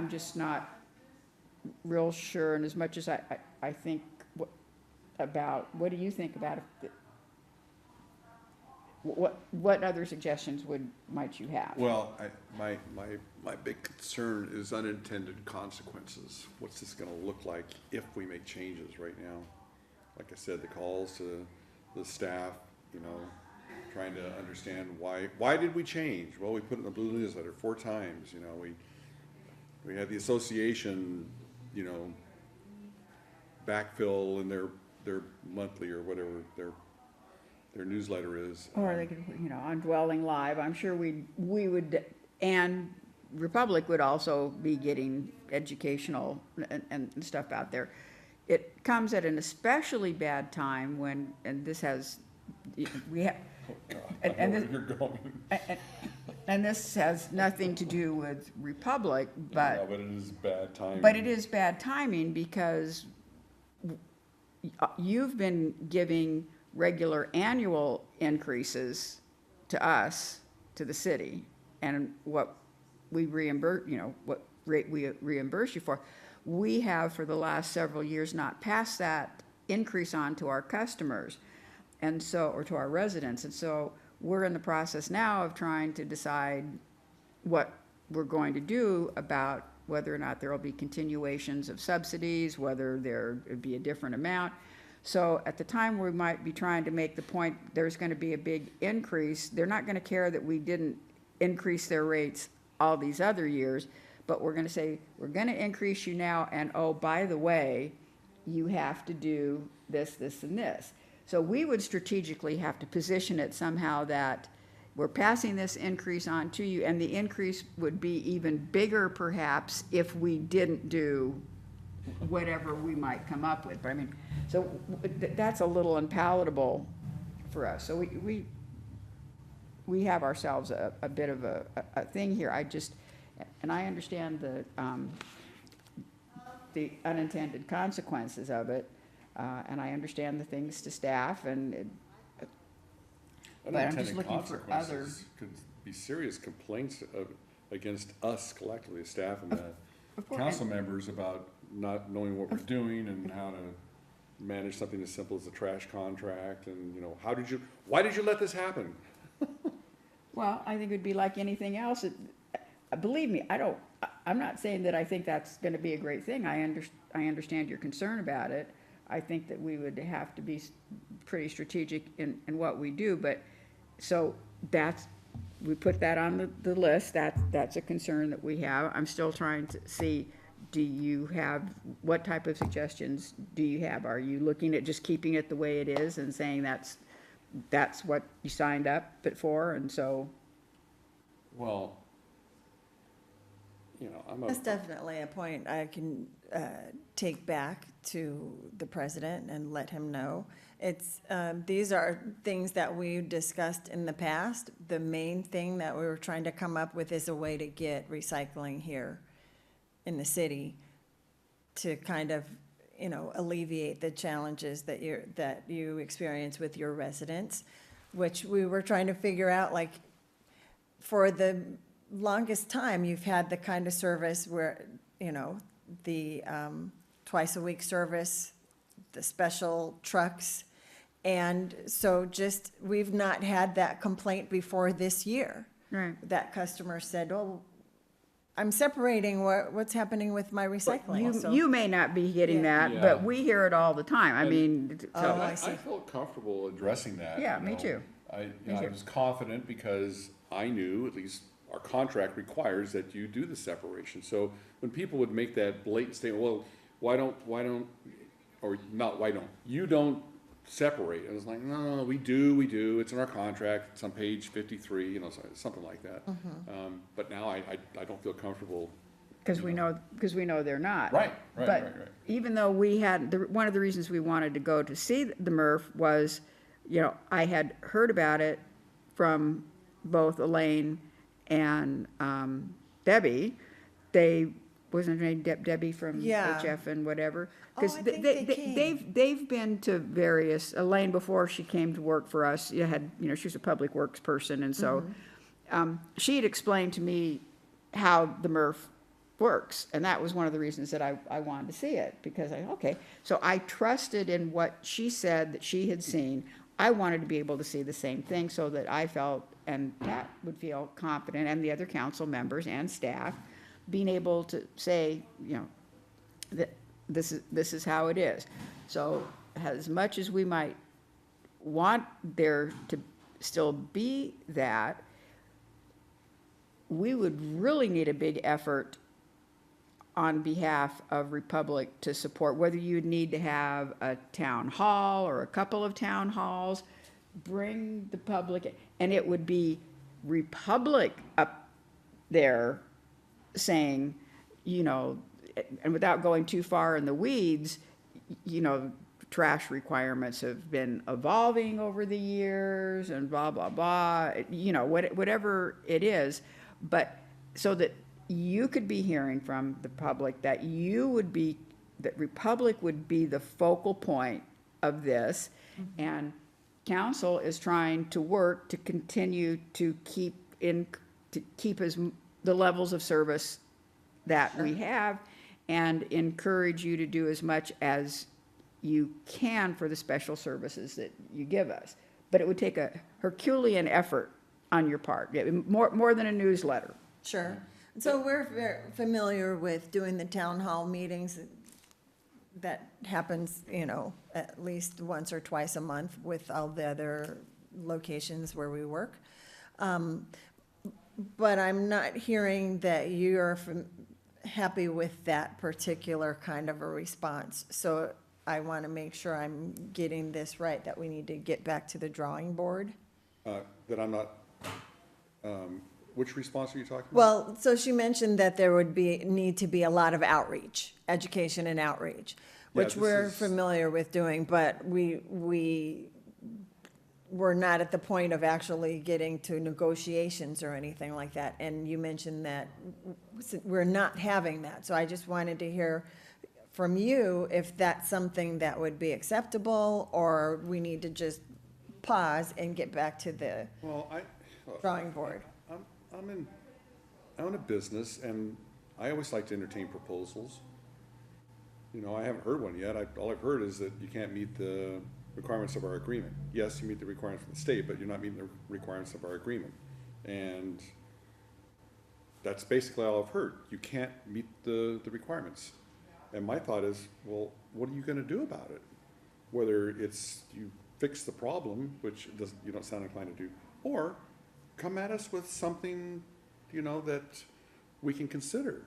just not real sure, and as much as I think what do you think about it? What other suggestions might you have? Well, my big concern is unintended consequences. What's this gonna look like if we make changes right now? Like I said, the calls to the staff, trying to understand why did we change? Well, we put it in the Blue newsletter 4 times, we had the association, backfill in their monthly or whatever their newsletter is. Or they could, on Dwelling Live, I'm sure we would, and Republic would also be getting educational and stuff out there. It comes at an especially bad time when, and this has, I And know this- where you're going. And this has nothing to do with Republic, Yeah, but but it is bad timing. But it is bad timing because you've been giving regular annual increases to us, to the city, and what we reimburse, what rate we reimburse you for. We have for the last several years not passed that increase on to our customers, and so, or to our residents. And so we're in the process now of trying to decide what we're going to do about whether or not there will be continuations of subsidies, whether there would be a different amount. So at the time, we might be trying to make the point, there's going to be a big increase. They're not going to care that we didn't increase their rates all these other years, but we're going to say, we're going to increase you now, and oh, by the way, you have to do this, this, and this. So we would strategically have to position it somehow that we're passing this increase on to you, and the increase would be even bigger perhaps if we didn't do whatever we might come up with. But I mean, so that's a little unpalatable for us. So we have ourselves a bit of a thing here. And I understand the unintended consequences of it, and I understand the things to staff, and but I'm just Unintended looking for consequences could be serious complaints against us collectively, as staff and the of course. council members about not knowing what we're doing and how to manage something as simple as a trash contract, and, why did you let this happen? Well, I think it'd be like anything else. Believe me, I'm not saying that I think that's gonna be a great thing. I understand your concern about it. I think that we would have to be pretty strategic in what we do, but, so we put that on the list. That's a concern that we have. I'm still trying to see, what type of suggestions do you have? Are you looking at just keeping it the way it is and saying that's what you signed up for, and so? Well, That's definitely a point I can take back to the president and let him know. These are things that we discussed in the past. The main thing that we were trying to come up with is a way to get recycling here in the city to kind of, alleviate the challenges that you experience with your residents, which we were trying to figure out, like, for the longest time, you've had the kind of service where, the twice-a-week service, the special trucks. And so we've not had that complaint before this year. Right. That customer said, oh, I'm separating what's happening with my recycling. So- You may not be getting Yeah. that, Yeah. but we hear it all the time. I And- mean, Oh, so, I see. I felt comfortable addressing that. Yeah, me too. I Me too. was confident because I knew, at least our contract requires that you do the separation. So when people would make that blatant statement, well, why don't, or not, why don't, you don't separate. I was like, no, we do, it's in our contract, it's on page 53, something like that. Mm-hmm. But now I don't feel comfortable. because we know they're not. Right. But even though we had, one of the reasons we wanted to go to see the MRF was, I had heard about it from both Elaine and Debbie. Wasn't her name Debbie from Yeah. HF and whatever? Oh, Because I think they came. they've been to various, Elaine, before she came to work for us, she was a public works person, and so she had explained to me how the MRF works, and that was one of the reasons that I wanted to see it, because so I trusted in what she said that she had seen. I wanted to be able to see the same thing so that I felt, and Pat would feel confident, and the other council members and staff, being able to say, that this is how it is. So as much as we might want there to still be that, we would really need a big effort on behalf of Republic to support, whether you'd need to have a town hall or a couple of town halls, bring the public, and it would be Republic up there saying, and without going too far in the weeds, trash requirements have been evolving over the years and blah, blah, blah, you know, whatever it is. But so that you could be hearing from the public that that Republic would be the focal point of this. And council is trying to work to continue to keep the levels of service that we have and encourage you to do as much as you can for the special services that you give us. But it would take a Herculean effort on your part, more than a newsletter. Sure. So we're very familiar with doing the town hall meetings. That happens, you know, at least once or twice a month with all the other locations where we work. But I'm not hearing that you're happy with that particular kind of a response. So I want to make sure I'm getting this right, that we need to get back to the drawing board. That I'm not, which response are you talking about? Well, so she mentioned that there would need to be a lot of outreach, education and outreach, which this we're is- familiar with doing, but we're not at the point of actually getting to negotiations or anything like that. And you mentioned that we're not having that. So I just wanted to hear from you if that's something that would be acceptable, or we need to just pause and get back to the Well, drawing board. I'm in a business, and I always like to entertain proposals. You know, I haven't heard one yet. All I've heard is that you can't meet the requirements of our agreement. Yes, you meet the requirements of the state, but you're not meeting the requirements of our agreement. And that's basically all I've heard. You can't meet the requirements. And my thought is, well, what are you gonna do about it? Whether it's you fix the problem, which you don't sound inclined to do, or come at us with something, you know, that we can consider.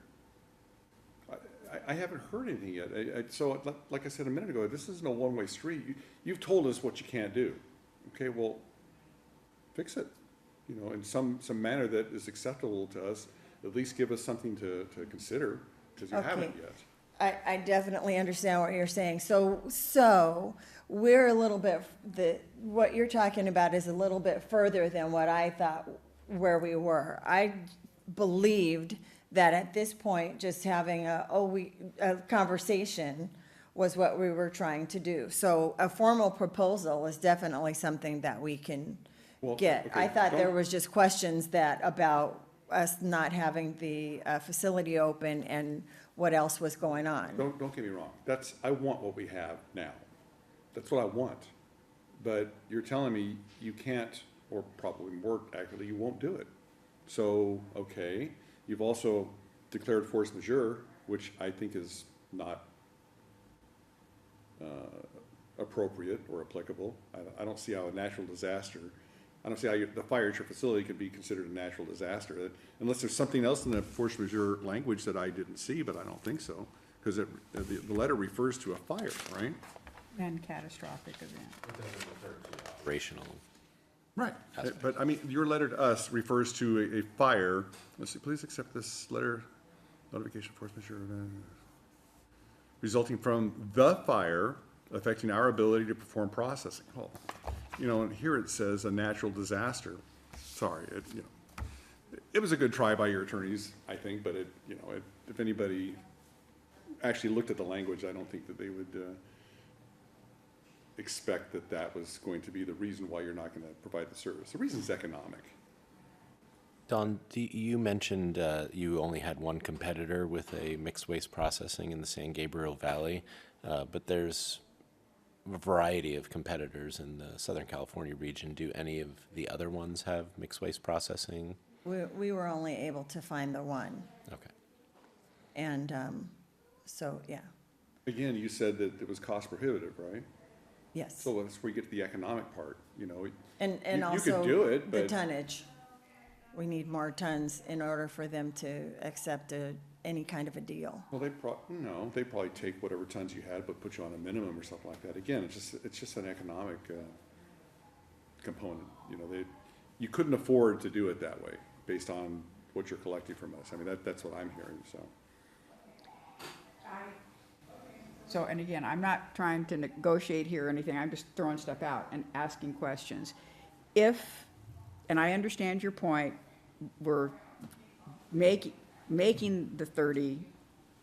I haven't heard anything yet. So, like I said a minute ago, this isn't a one-way street. You've told us what you can't do. Okay, well, fix it, you know, in some manner that is acceptable to us. At least give us something to consider, because you haven't Okay. yet. I definitely understand what you're saying. So we're a little bit, what you're talking about is a little bit further than what I thought where we were. I believed that at this point, just having a conversation was what we were trying to do. So a formal proposal is definitely something that we can Well, get. okay, I thought there don't- was just questions about us not having the facility open and what else was going on. Don't get me wrong. I want what we have now. That's what I want. But you're telling me you can't, or probably more accurately, you won't do it. So, okay, you've also declared force majeure, which I think is not appropriate or applicable. I don't see how a natural disaster, I don't see how the fire at your facility could be considered a natural disaster, unless there's something else in the force majeure language that I didn't see, but I don't think so, because the letter refers to a fire, right? And catastrophic event. Operational. Right. But, I mean, your letter to us refers to a fire. Let's see, please accept this letter, notification of force majeure, resulting from the fire affecting our ability to perform processing. Oh, you know, and here it says a natural disaster. Sorry, it was a good try by your attorneys, I think, but if anybody actually looked at the language, I don't think that they would expect that that was going to be the reason why you're not going to provide the service. The reason is economic. Don, you mentioned you only had one competitor with a mixed waste processing in the San Gabriel Valley, but there's a variety of competitors in the Southern California region. Do any of the other ones have mixed waste processing? We were only able to find the one, Okay. and so, yeah, Again, you said that it was cost prohibitive, right? yes. So that's where you get to the economic part, you know. And you also could do it, the but tonnage. We need more tons in order for them to accept any kind of a deal. well, they probably take whatever tons you had, but put you on a minimum or something like that. Again, it's just an economic component. You know, you couldn't afford to do it that way based on what you're collecting from us. I mean, that's what I'm hearing. So So, and again, I'm not trying to negotiate here or anything, I'm just throwing stuff out and asking questions. If, and I understand your point, we're making the 30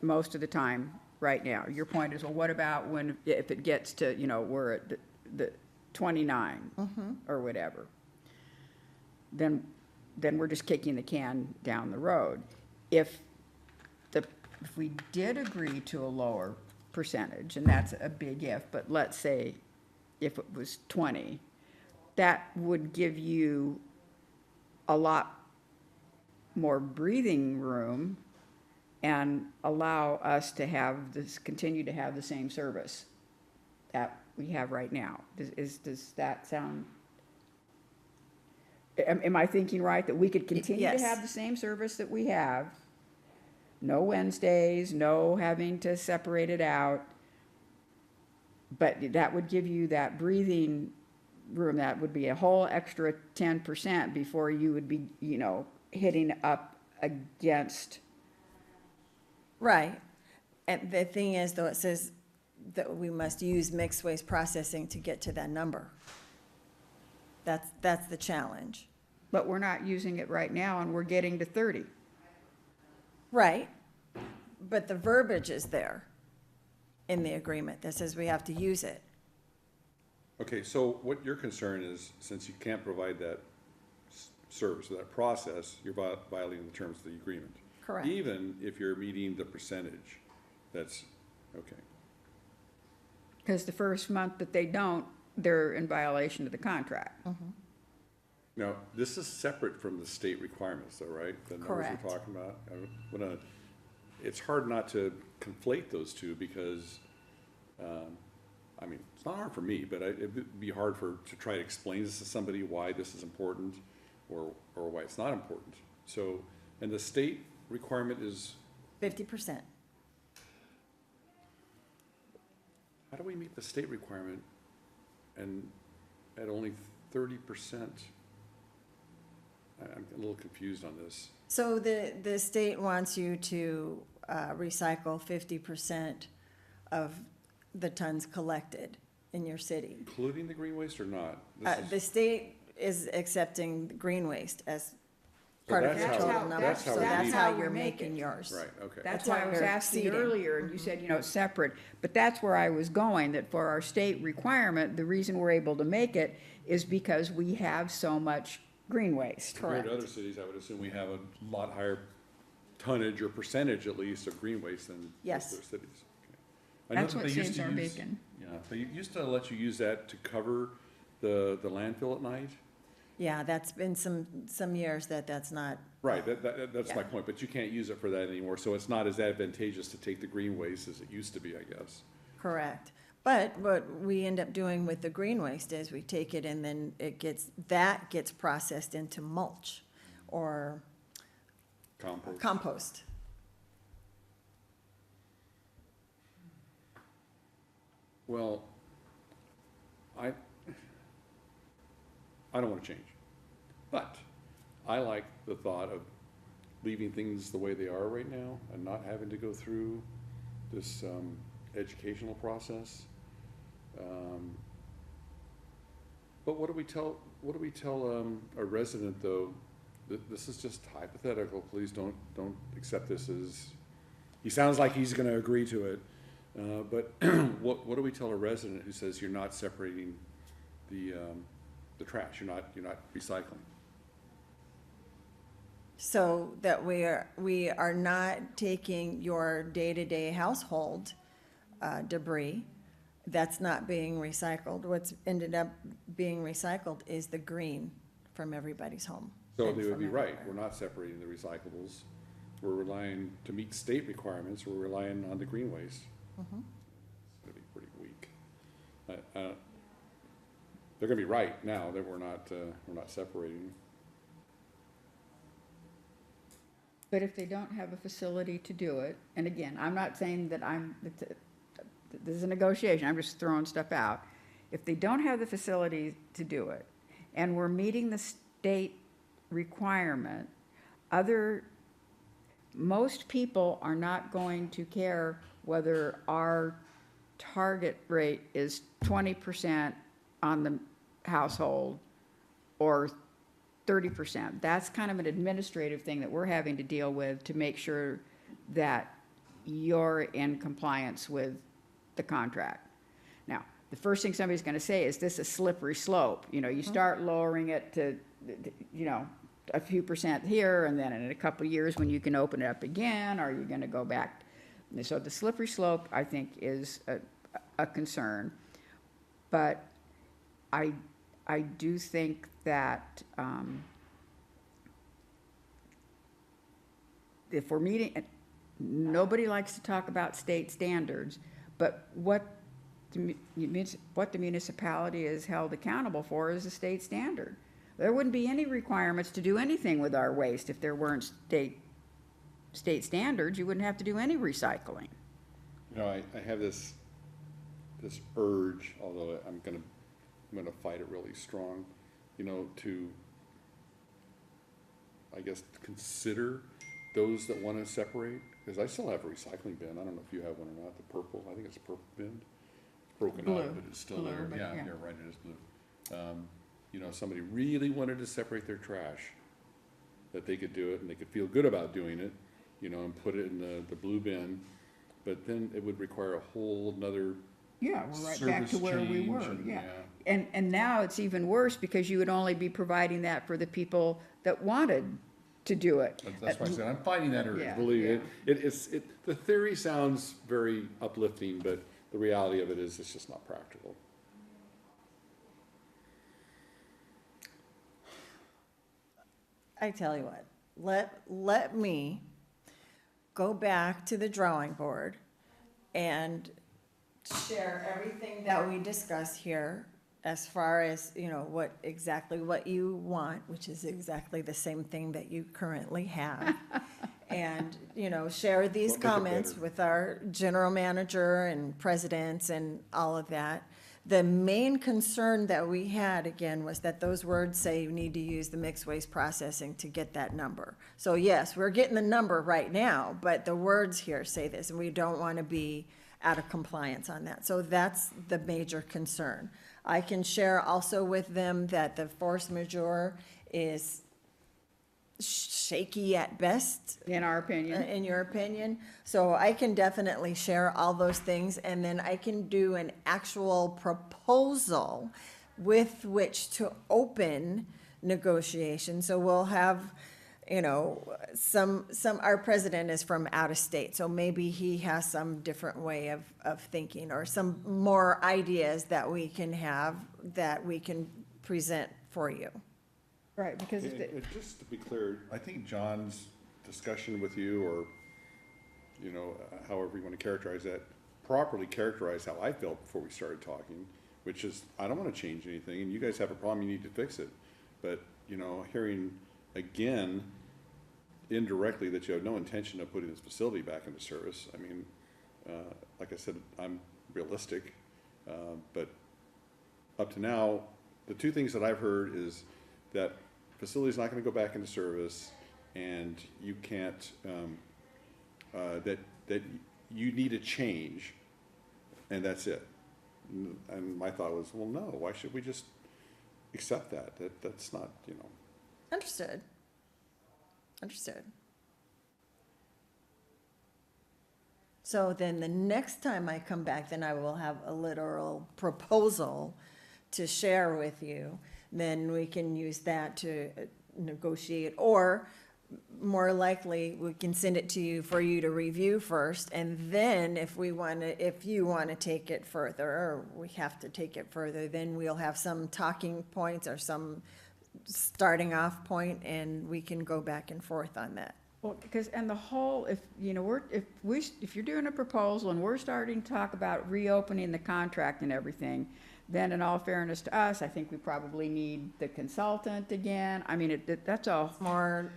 most of the time right now. Your point is, well, what about when, if it gets to, you know, we're at the 29 or whatever? Then we're just kicking the can down the road. If we did agree to a lower percentage, and that's a big if, but let's say if it was 20, that would give you a lot more breathing room and allow us to have this, continue to have the same service that we have right now. Does that sound, am I thinking right, that we could continue to Yes. have the same service that we have? No Wednesdays, no having to separate it out. But that would give you that breathing room, that would be a whole extra 10% before you would be, you know, hitting up against. Right. And the thing is, though, it says that we must use mixed waste processing to get to that number. That's the challenge. But we're not using it right now, and we're getting to 30. Right. But the verbiage is there in the agreement that says we have to use it. Okay, so what your concern is, since you can't provide that service or that process, you're violating the terms of the agreement. Correct. Even if you're meeting the percentage, that's, okay. Because the first month that they don't, they're in violation of the contract. Now, this is separate from the state requirements though, right? The numbers Correct. we're talking about? It's hard not to conflate those two because, I mean, it's not hard for me, but it'd be hard to try to explain this to somebody why this is important or why it's not important. So, and the state requirement is, 50%. how do we meet the state requirement and at only 30%? I'm a little confused on this. So the state wants you to recycle 50% of the tons collected in your city. Including the green waste or not? This is- The state is accepting the green waste as So part of that's your how- total number. that's how So we that's meet how it. you're we make making it. yours. Right, okay. That's That's why why I was we're asking exceeding. earlier, and you said, you know, it's separate. But that's where I was going, that for our state requirement, the reason we're able to make it is because we have so much green waste. Compared to other cities, I would assume we have a lot higher tonnage or percentage at least of green waste than Yes. most other cities. Okay. I know That's that what they used saves to our use- bacon. Yeah, they used to let you use that to cover the landfill at night. Yeah, that's been some years that's not, Right, that's my Yeah. point, but you can't use it for that anymore, so it's not as advantageous to take the green waste as it used to be, I guess. correct. But what we end up doing with the green waste is we take it and then that gets processed into mulch or Compost. compost. Well, I don't wanna change, but I like the thought of leaving things the way they are right now and not having to go through this, educational process. But what do we tell a resident though? This is just hypothetical, please don't accept this as, he sounds like he's gonna agree to it. But what do we tell a resident who says you're not separating the trash, you're not recycling? So that we are not taking your day-to-day household debris that's not being recycled. What's ended up being recycled is the green from everybody's home. So and they would from be right, everywhere. we're not separating the recyclables, we're relying, to meet state requirements, we're relying on the green waste. It's gonna be pretty weak. They're gonna be right now that we're not separating. But if they don't have a facility to do it, and again, I'm not saying that this is a negotiation, I'm just throwing stuff out. If they don't have the facility to do it, and we're meeting the state requirement, most people are not going to care whether our target rate is 20% on the household or 30%. That's kind of an administrative thing that we're having to deal with to make sure that you're in compliance with the contract. Now, the first thing somebody's gonna say is this a slippery slope? You know, you start lowering it to, you know, a few percent here, and then in a couple of years when you can open it up again, are you gonna go back? So the slippery slope, I think, is a concern. But I do think that if we're meeting, nobody likes to talk about state standards, but what the municipality is held accountable for is a state standard. There wouldn't be any requirements to do anything with our waste if there weren't state standards. You wouldn't have to do any recycling. You know, I have this urge, although I'm gonna fight it really strong, you know, to, I guess, consider those that wanna separate, because I still have a recycling bin. I don't know if you have one or not, the purple, I think it's a purple bin. It's broken Blue. out, but it's still Blue, there. but Yeah, yeah. you're right, it is blue. You know, somebody really wanted to separate their trash, that they could do it, and they could feel good about doing it, you know, and put it in the blue bin, but then it would require a whole nother Yeah, we're right back to service where we were, change and, yeah. And now it's even worse because you would only be providing that for the people that wanted to do it. That's why I said, I'm fighting that urge, Yeah, believe yeah. it. The theory sounds very uplifting, but the reality of it is, it's just not practical. I tell you what, let me go back to the drawing board and share everything that we discuss here as far as, you know, exactly what you want, which is exactly the same thing that you currently have. And, you know, share these Don't make it comments better. with our general manager and presidents and all of that. The main concern that we had, again, was that those words say you need to use the mixed waste processing to get that number. So yes, we're getting the number right now, but the words here say this, and we don't want to be out of compliance on that. So that's the major concern. I can share also with them that the force majeure is shaky at best, In our opinion. in your opinion. So I can definitely share all those things, and then I can do an actual proposal with which to open negotiations. So we'll have, you know, our president is from out of state, so maybe he has some different way of thinking, or some more ideas that we can have, that we can present for you. Right, because And just to be clear, I think John's discussion with you, or, you know, however you want to characterize that, properly characterized how I felt before we started talking, which is, I don't want to change anything, and you guys have a problem, you need to fix it. But, you know, hearing again, indirectly, that you have no intention of putting this facility back into service, I mean, like I said, I'm realistic, but up to now, the two things that I've heard is that facility's not gonna go back into service, and you can't, that you need a change, and that's it. And my thought was, well, no, why should we just accept that? That's not, you know. Understood. Understood. So then the next time I come back, then I will have a literal proposal to share with you. Then we can use that to negotiate, or more likely, we can send it to you for you to review first, and then if you want to take it further, or we have to take it further, then we'll have some talking points or some starting off point, and we can go back and forth on that. Well, because, and the whole, if, you know, if you're doing a proposal and we're starting to talk about reopening the contract and everything, then in all fairness to us, I think we probably need the consultant again. I mean, that's all, More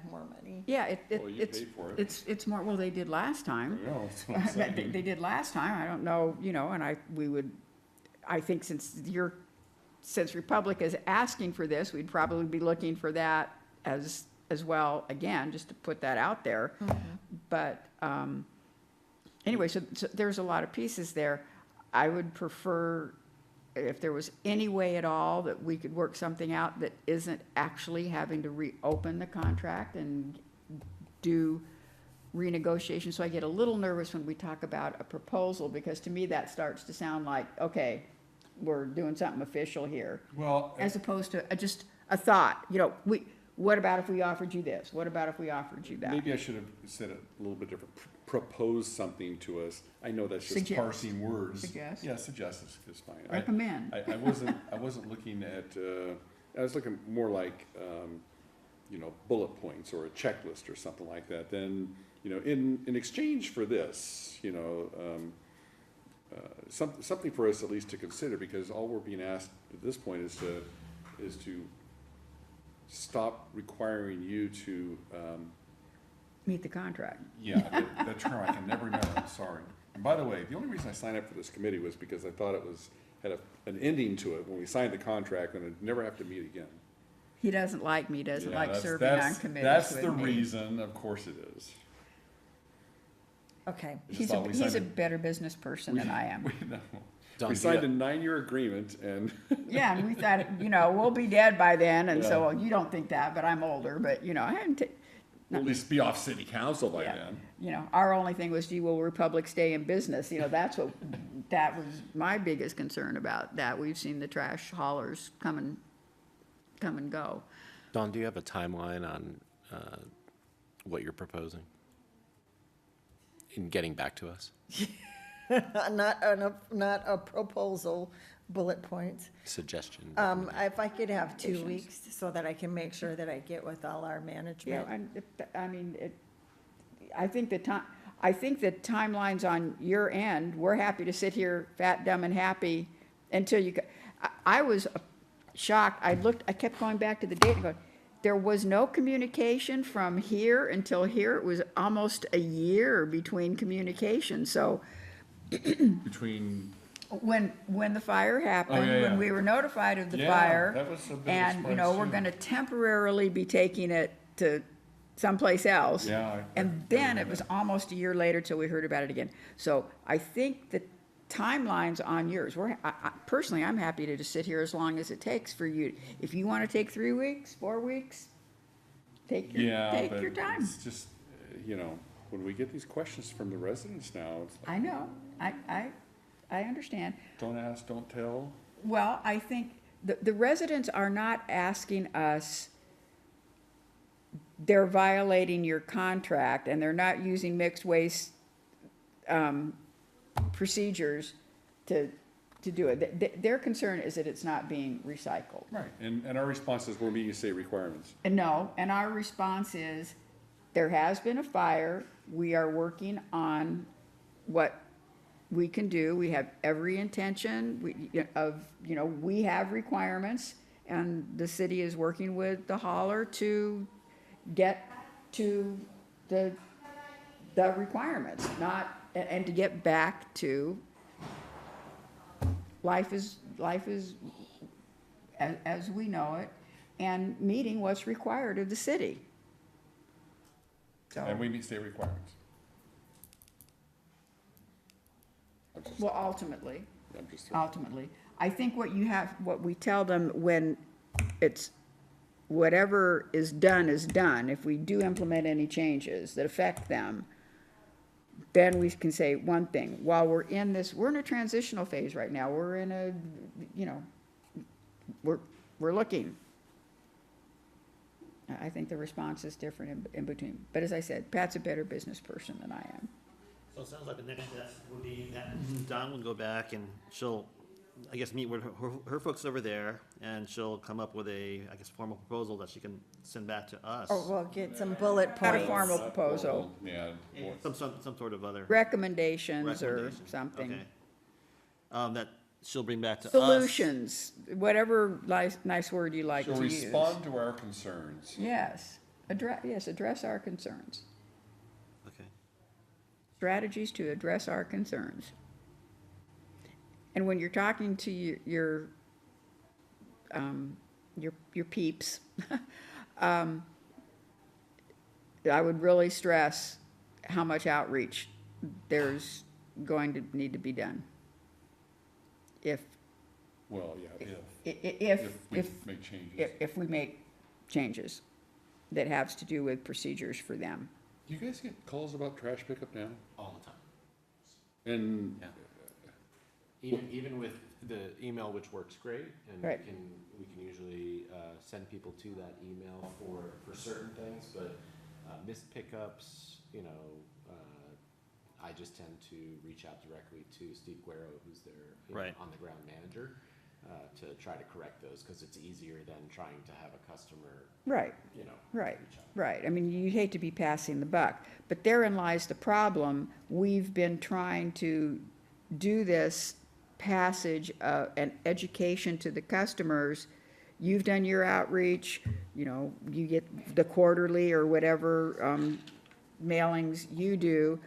more money. yeah, Well, you it's, paid for it. it's more, well, they did last time. I know, that's what I'm saying. They did last time, I don't know, you know, and I think since Republic is asking for this, we'd probably be looking for that as well, again, just to put that out there. But, anyway, so there's a lot of pieces there. I would prefer if there was any way at all that we could work something out that isn't actually having to reopen the contract and do renegotiation. So I get a little nervous when we talk about a proposal, because to me that starts to sound like, okay, we're doing something official here, Well, as opposed to just a thought, you know, what about if we offered you this? What about if we offered you that? maybe I should have said it a little bit different. Propose something to us. I know that's just Suggest. parsing words. Suggest. Yeah, suggest is fine. Recommend. I wasn't looking at, I was looking more like, you know, bullet points or a checklist or something like that. Then, you know, in exchange for this, you know, something for us at least to consider, because all we're being asked at this point is to stop requiring you to, Meet the contract. yeah, the term I can never remember, I'm sorry. And by the way, the only reason I signed up for this committee was because I thought it had an ending to it when we signed the contract, and I'd never have to meet again. He doesn't like me, doesn't Yeah, like that's- serving on that's- committees That's with the me. reason, of course it is. Okay. I just He's thought we he's a signed better business person than I am. Don, We do signed you- a 9-year agreement, and Yeah, and we thought, you know, we'll be dead by then, and so, well, you don't think that, but I'm older, but, you know, I hadn't, we'll at least be off city council by yeah. then. You know, our only thing was, gee, will Republic stay in business? You know, that was my biggest concern about that. We've seen the trash haulers come and go. Don, do you have a timeline on what you're proposing in getting back to us? Not a proposal, bullet points. Suggestion? If I could have 2 weeks so that I can make sure that I get with all our Yeah, management. I think the timelines on your end, we're happy to sit here fat, dumb, and happy until you, I was shocked. I kept going back to the date and going, there was no communication from here until here. It was almost a year between communications. So Between, when the fire happened, yeah, yeah. when we were notified of the Yeah, fire, that was a bit of a and, you know, surprise, we're too. gonna temporarily be taking it to someplace else. Yeah, I And then remember it was that. almost a year later till we heard about it again. So I think the timelines on yours, personally, I'm happy to just sit here as long as it takes for you. If you wanna take 3 weeks, 4 weeks, take yeah, but your time. it's just, you know, when we get these questions from the residents now, it's like, I know, I understand. don't ask, don't tell. Well, I think the residents are not asking us, they're violating your contract, and they're not using mixed waste procedures to do it. Their concern is that it's not being recycled. Right, and our response is we're meeting state requirements. And no, and our response is, there has been a fire, we are working on what we can do, we have every intention we have requirements, and the city is working with the hauler to get to the requirements, and to get back to life is as we know it, and meeting what's required of the city. So, And we meet state requirements. well, ultimately, I'm just, I think what we tell them when it's, whatever is done, if we do implement any changes that affect them, then we can say one thing, while we're in a transitional phase right now, we're in a, you know, we're looking. I think the response is different in between, but as I said, Pat's a better business person than I am. So it sounds like the next step would be that Dawn will go back and she'll, I guess, meet with her folks over there, and she'll come up with a, I guess, formal proposal that she can send back to us. Or we'll get some bullet Not a points. formal proposal, yeah, Some sort of other recommendations or recommendation. something. Okay. That she'll bring back to us. Solutions, whatever nice word you like she'll to use. respond to our concerns. Yes, address our concerns. Okay. Strategies to address our concerns. And when you're talking to your peeps, I would really stress how much outreach there's going to need to be done. if, Well, yeah, if we make changes. if we make changes that has to do with procedures for them. Do you guys get calls about trash pickup now? All the time. And, Yeah. Even with the email, which works great, and Right. we can usually send people to that email for certain things, but missed pickups, I just tend to reach out directly to Steve Guerrero, who's their Right. on the ground manager, to try to correct those, because it's easier than trying to have a customer, Right, right, right. I mean, you'd hate to be passing the buck, but therein lies the problem. We've been trying to do this passage and education to the customers. You've done your outreach, you get the quarterly or whatever mailings you do.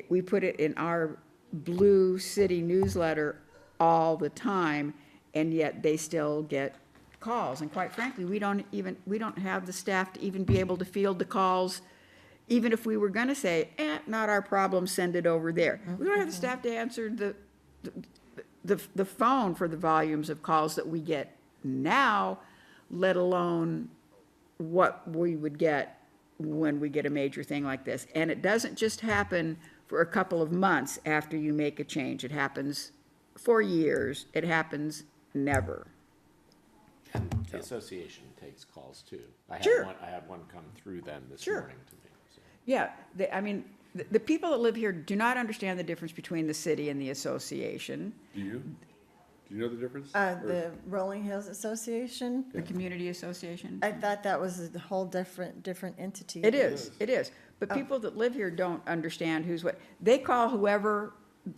We put it in our Blue City newsletter all the time, and yet they still get calls. And quite frankly, we don't have the staff to even be able to field the calls. Even if we were gonna say, not our problem, send it over there. We don't have the staff to answer the phone for the volumes of calls that we get now, let alone what we would get when we get a major thing like this. And it doesn't just happen for a couple of months after you make a change. It happens for years. It happens never. and the association takes calls too. Sure. I had one come through them this Sure. morning to me. So. Yeah, the people that live here do not understand the difference between the city and the association, do you? Do you know the difference? The Rolling Hills Association, the community association. I thought that was a whole different entity. It is. But people that live here don't understand who's what. They call whoever.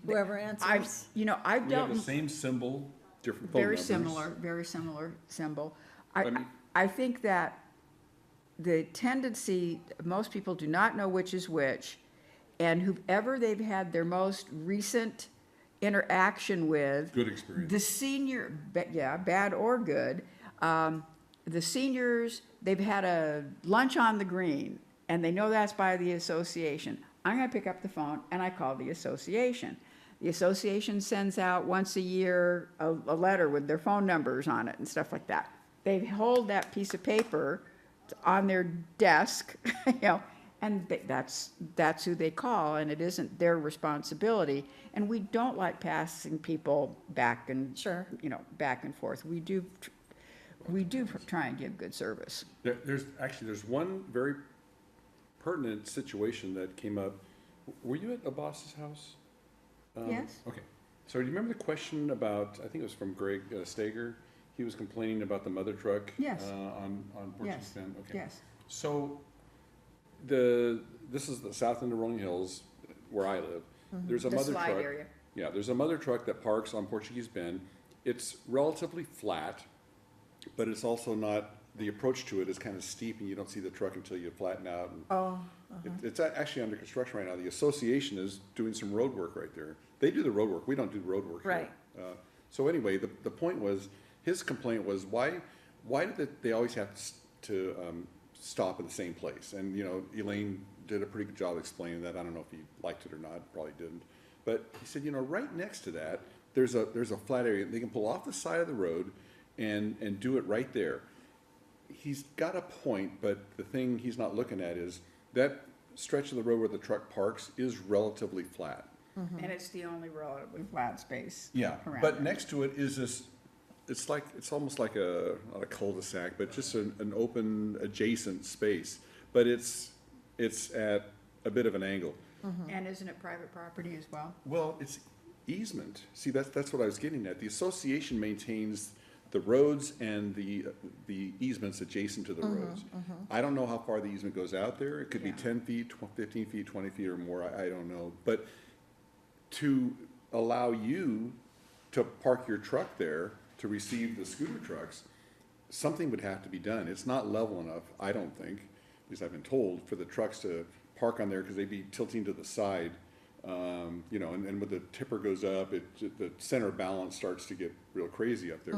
Whoever I've answers. I've We have dealt the same symbol, different phone very numbers. very similar symbol. I mean- I think that the tendency, most people do not know which is which, and whoever they've had their most recent interaction with. Good experience. The senior, bad or good, the seniors, they've had a lunch on the green, and they know that's by the association. I'm gonna pick up the phone, and I call the association. The association sends out once a year a letter with their phone numbers on it and stuff like that. They hold that piece of paper on their desk, and that's who they call, and it isn't their responsibility. And we don't like passing people back and, Sure. back and forth. We do try and give good service. There's one very pertinent situation that came up. Were you at a boss's house? Yes. Okay. So do you remember the question about, I think it was from Greg Stager? He was complaining about the mother truck. Yes. On Portuguese Yes. Bend. Okay. Yes. So this is the south end of Rolling Hills where I live. There's a The mother slide truck. area. Yeah, there's a mother truck that parks on Portuguese Bend. It's relatively flat, but it's also not, the approach to it is kind of steep and you don't see the truck until you flatten out. And Oh, it's actually under construction right now. The association is doing some road work right there. They do the road work. We don't do road work here. Right. So anyway, the point was, his complaint was, why did they always have to stop at the same place? And, Elaine did a pretty good job explaining that. I don't know if he liked it or not, probably didn't. But he said, right next to that, there's a flat area. They can pull off the side of the road and do it right there. He's got a point, but the thing he's not looking at is that stretch of the road where the truck parks is relatively flat. And it's the only relatively flat space. Yeah, around but there. next to it is this, it's almost like not a cul-de-sac, but just an open adjacent space. But it's at a bit of an angle. And isn't it private property as well? Well, it's easement. See, that's what I was getting at. The association maintains the roads and the easements adjacent to the roads. I don't know how far the easement goes out there. It could be Yeah. 10 feet, 15 feet, 20 feet or more. I don't know. But to allow you to park your truck there to receive the scooter trucks, something would have to be done. It's not level enough, I don't think, because I've been told, for the trucks to park on there because they'd be tilting to the side. And when the tipper goes up, the center balance starts to get real crazy up there.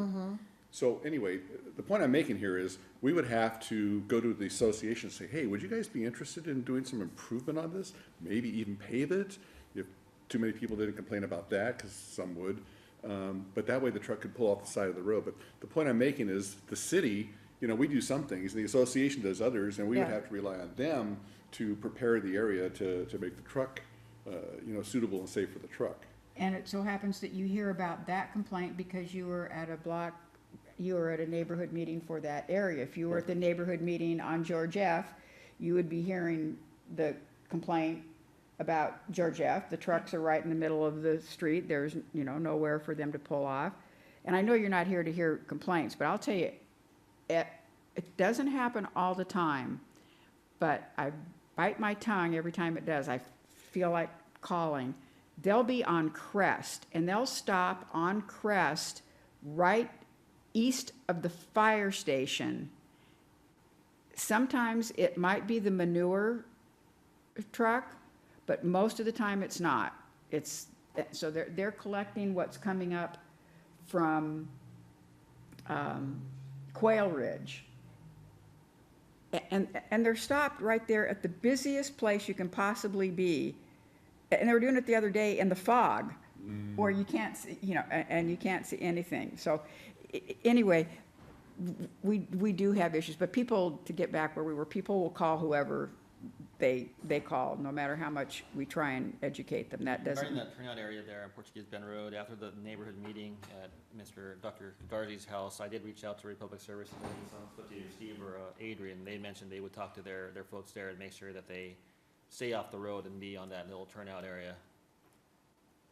So anyway, the point I'm making here is we would have to go to the association and say, hey, would you guys be interested in doing some improvement on this? Maybe even pave it, if too many people didn't complain about that, because some would. But that way the truck could pull off the side of the road. But the point I'm making is the city, you know, we do some things, and the association does others, and we would Yeah. have to rely on them to prepare the area to make the truck, you know, suitable and safe for the truck. And it so happens that you hear about that complaint because you were at a neighborhood meeting for that area. If you were at the neighborhood meeting on George F., you would be hearing the complaint about George F. The trucks are right in the middle of the street. There's, you know, nowhere for them to pull off. And I know you're not here to hear complaints, but I'll tell you, it doesn't happen all the time, but I bite my tongue every time it does. I feel like calling. They'll be on Crest, and they'll stop on Crest right east of the fire station. Sometimes it might be the manure truck, but most of the time it's not. So they're collecting what's coming up from Quail Ridge. And they're stopped right there at the busiest place you can possibly be. And they were doing it the other day in the fog, where you can't see, you know, and you can't see anything. So anyway, we do have issues, but people, to get back where we were, people will call whoever they call, no matter how much we try and educate them. That doesn't. Regarding that turnout area there on Portuguese Bend Road, after the neighborhood meeting at Dr. Garzi's house, I did reach out to Republic Services, but either Steve or Adrian. They mentioned they would talk to their folks there and make sure that they stay off the road and be on that little turnout area.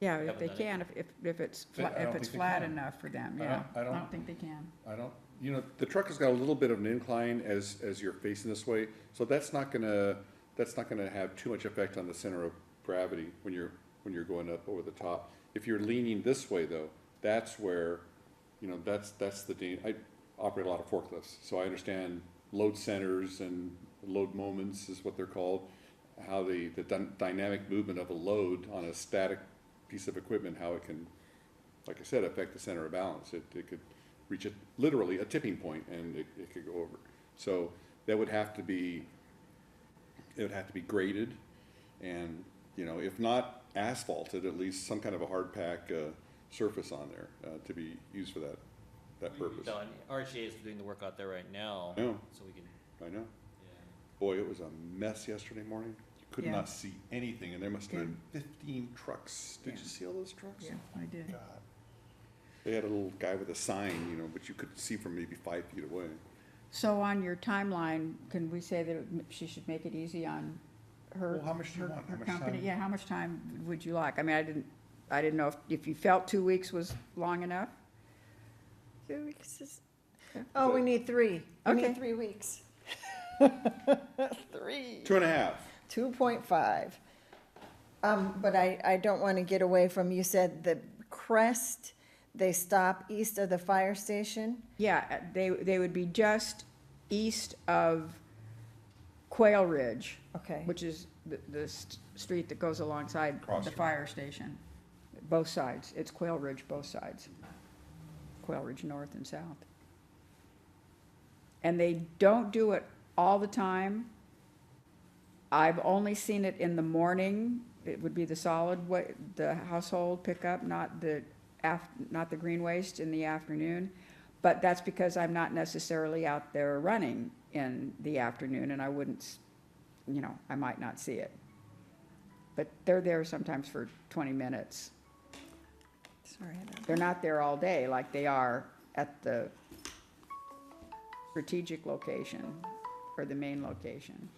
Yeah, if Haven't they done can, if it's I don't if it's think they flat can. enough for them, I yeah. don't- I don't think they can. I don't, you know, the truck has got a little bit of an incline as you're facing this way, so that's not gonna have too much effect on the center of gravity when you're going up over the top. If you're leaning this way though, that's where, you know, that's the I operate a lot of forklifts, so I understand load centers and load moments is what they're called, how the dynamic movement of a load on a static piece of equipment, how it can, like I said, affect the center of balance. It could reach literally a tipping point and it could go over. So that would have to be, it would have to be graded and, you know, if not asphalted, at least some kind of a hard pack surface on there to be used for that purpose. No, and RHA is doing the work out there right now. I know. So we can, I know. yeah. Boy, it was a mess yesterday morning. You could Yeah. not see anything and there must have been 15 trucks. Did Yeah. you see all those trucks? Yeah, I did. God. They had a little guy with a sign, you know, but you could see from maybe 5 feet away. So on your timeline, can we say that she should make it easy on her? Well, how much do you her- want? How her much company? time? Yeah, how much time would you like? I mean, I didn't know if you felt 2 weeks was long enough? 2 weeks is, Yeah. oh, we need 3. We Okay. need 3 weeks. 3. 2.5. 2.5. But I don't want to get away from, you said the Crest, they stop east of the fire station? Yeah, they would be just east of Quail Ridge, Okay. which is the street that goes alongside Cross the street. fire station. Both sides. It's Quail Ridge, both sides. Quail Ridge North and South. And they don't do it all the time. I've only seen it in the morning. It would be the solid way, the household pickup, not the green waste in the afternoon. But that's because I'm not necessarily out there running in the afternoon, and I wouldn't, you know, I might not see it. But they're there sometimes for 20 minutes. Sorry, I don't. They're not there all day like they are at the strategic location or the main location.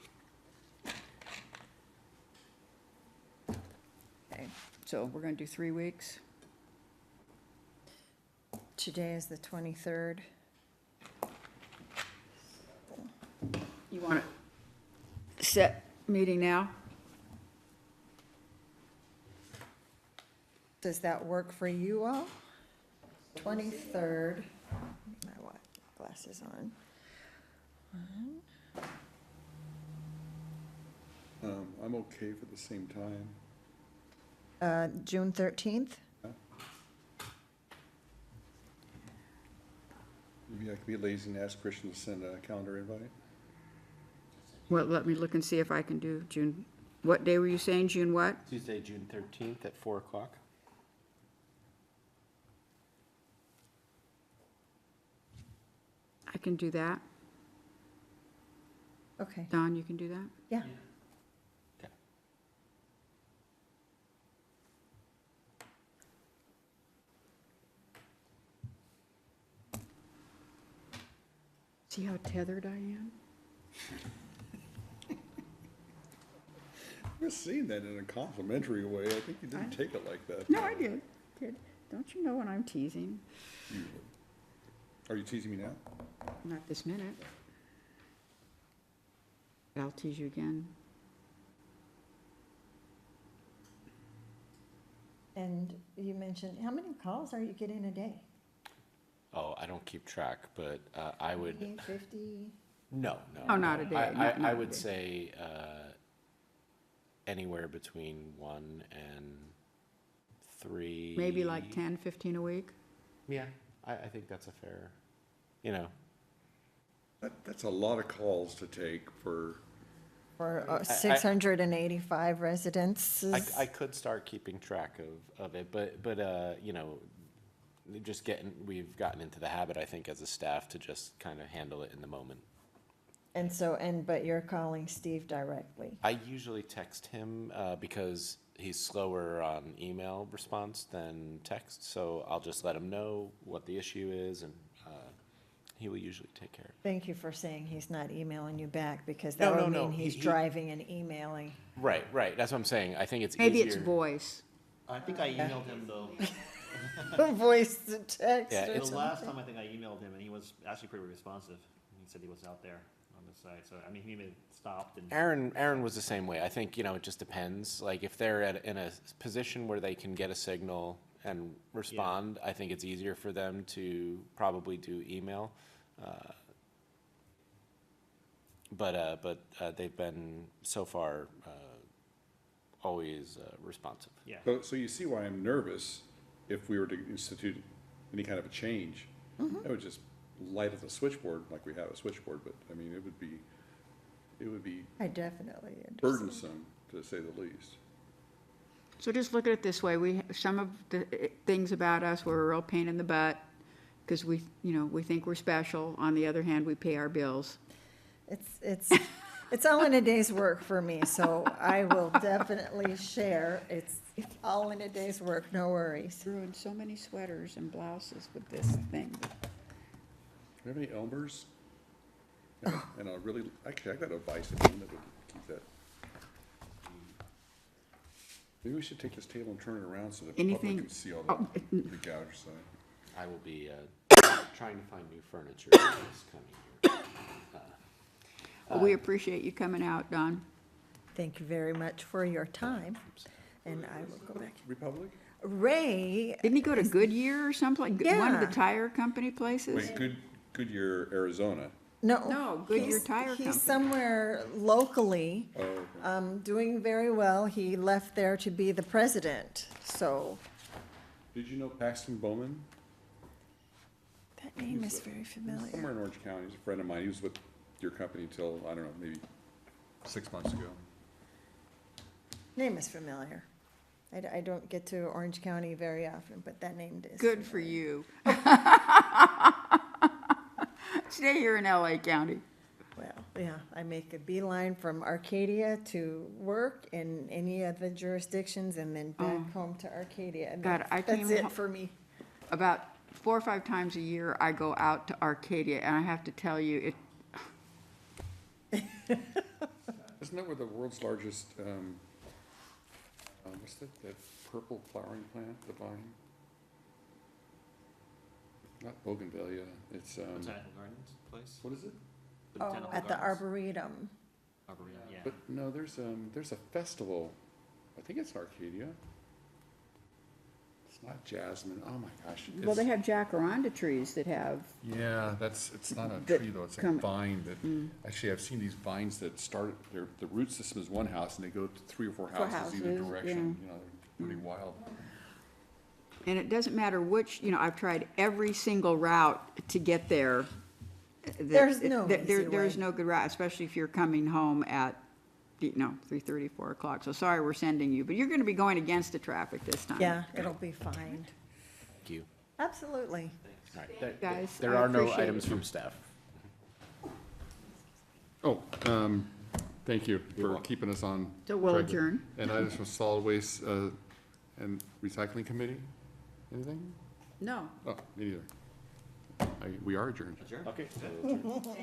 Okay, so we're gonna do 3 weeks. Today is the 23rd. You want to set meeting now? Does that work for you all? 23rd. My glasses on. I'm okay for the same time. June 13th? Maybe I could be lazy and ask Christian to send a calendar invite. Well, let me look and see if I can do June, what day were you saying, June what? Tuesday, June 13th at 4 o'clock. can do that. Okay, Don, you can do that? yeah. Okay. See how tethered I am? I was saying that in a complimentary way. I think you didn't take it like that. No, I did. Don't you know when I'm teasing? Usually. Are you teasing me now? Not this minute. I'll tease you again. And you mentioned, how many calls are you getting a day? Oh, I don't keep track, but I would, 20, 50? no. Oh, not a day, not I a would day. say anywhere between 1 and 3. Maybe like 10, 15 a week? Yeah, I think that's a fair, you know. That's a lot of calls to take for, For I- 685 residents? I could start keeping track of it, but you know, we've gotten into the habit, I think, as a staff to just kind of handle it in the moment. And so, but you're calling Steve directly? I usually text him because he's slower on email response than text, so I'll just let him know what the issue is, and he will usually take care of it. Thank you for saying he's not emailing you back, because No, that would no, mean no, he's he- driving and emailing. Right, that's what I'm saying. I think it's Maybe easier. it's voice. I think I emailed him though. Voice to text Yeah, or it's The last something. time I think I emailed him and he was actually pretty responsive. He said he was out there on the site, so I mean, he may have stopped and. Aaron was the same way. I think, you know, it just depends. Like, if they're in a position where they can get a signal and respond, I think it's easier for them to probably do email. But they've been, so far, always responsive. Yeah. so you see why I'm nervous if we were to institute any kind of a change. I would just light up the switchboard like we have a switchboard, but I mean, it would be I definitely understand. burdensome, to say the least. So just look at it this way, some of the things about us were a real pain in the butt, because we think we're special. On the other hand, we pay our bills. It's all in a day's work for me, so I will definitely share. It's all in a day's work, no worries. Ruined so many sweaters and blouses with this thing. Do you have any Elmers? And actually, I got a Vice that would keep that. Maybe we should take this table and turn it around so that the public Anything- can see all oh, the gouge side. I will be trying to find new furniture this coming year. Well, we appreciate you coming out, Don. Thank you very much for your time, and I will go back. Republic? Ray, Didn't he go to Goodyear or someplace? One of the Yeah. tire company places? Wait, Goodyear, Arizona. No, Goodyear he's- Tire Company. He's somewhere locally, Oh, okay. doing very well. He left there to be the president, so Did you know Paxton Bowman? that name is very Somewhere familiar. in Orange County. He's a friend of mine. He was with your company until, I don't know, maybe 6 months ago. Name is familiar. I don't get to Orange County very often, but that name is. Good for you. Stay here in LA County. Well, yeah, I make a beeline from Arcadia to work in any of the jurisdictions and then back home to Arcadia. And God, I that's came it ho- for me. About 4 or 5 times a year, I go out to Arcadia, and I have to tell you, Isn't that where the world's largest, what's that purple flowering plant, the vine? Not Bougainvillea, it's, Botanical Gardens place? what is it? The Oh, Botanical at the Gardens? Arboretum. Arboretum, yeah. But no, there's a festival, I think it's Arcadia. It's not jasmine, oh my gosh. well, they it's- have jacaranda trees that have, Yeah, it's not a that tree though, it's a come- vine that, actually, I've seen these vines that start, the root system is one house and they go to 3 or 4 houses either houses, direction, you know, they're pretty wild. and it doesn't matter which, I've tried every single route to get there. There's no easy There's way. no good route, especially if you're coming home at, 3:30, 4 o'clock. So sorry we're sending you, but you're going to be going against the traffic this time. Yeah, it'll be fine. Thank you. Absolutely. All right. Guys, There I are no appreciate items it. from staff. Oh, thank you for keeping us on. So we'll track. adjourn. And items from solid waste, and recycling committee, anything? No. Oh, me neither. We are adjourned. Okay.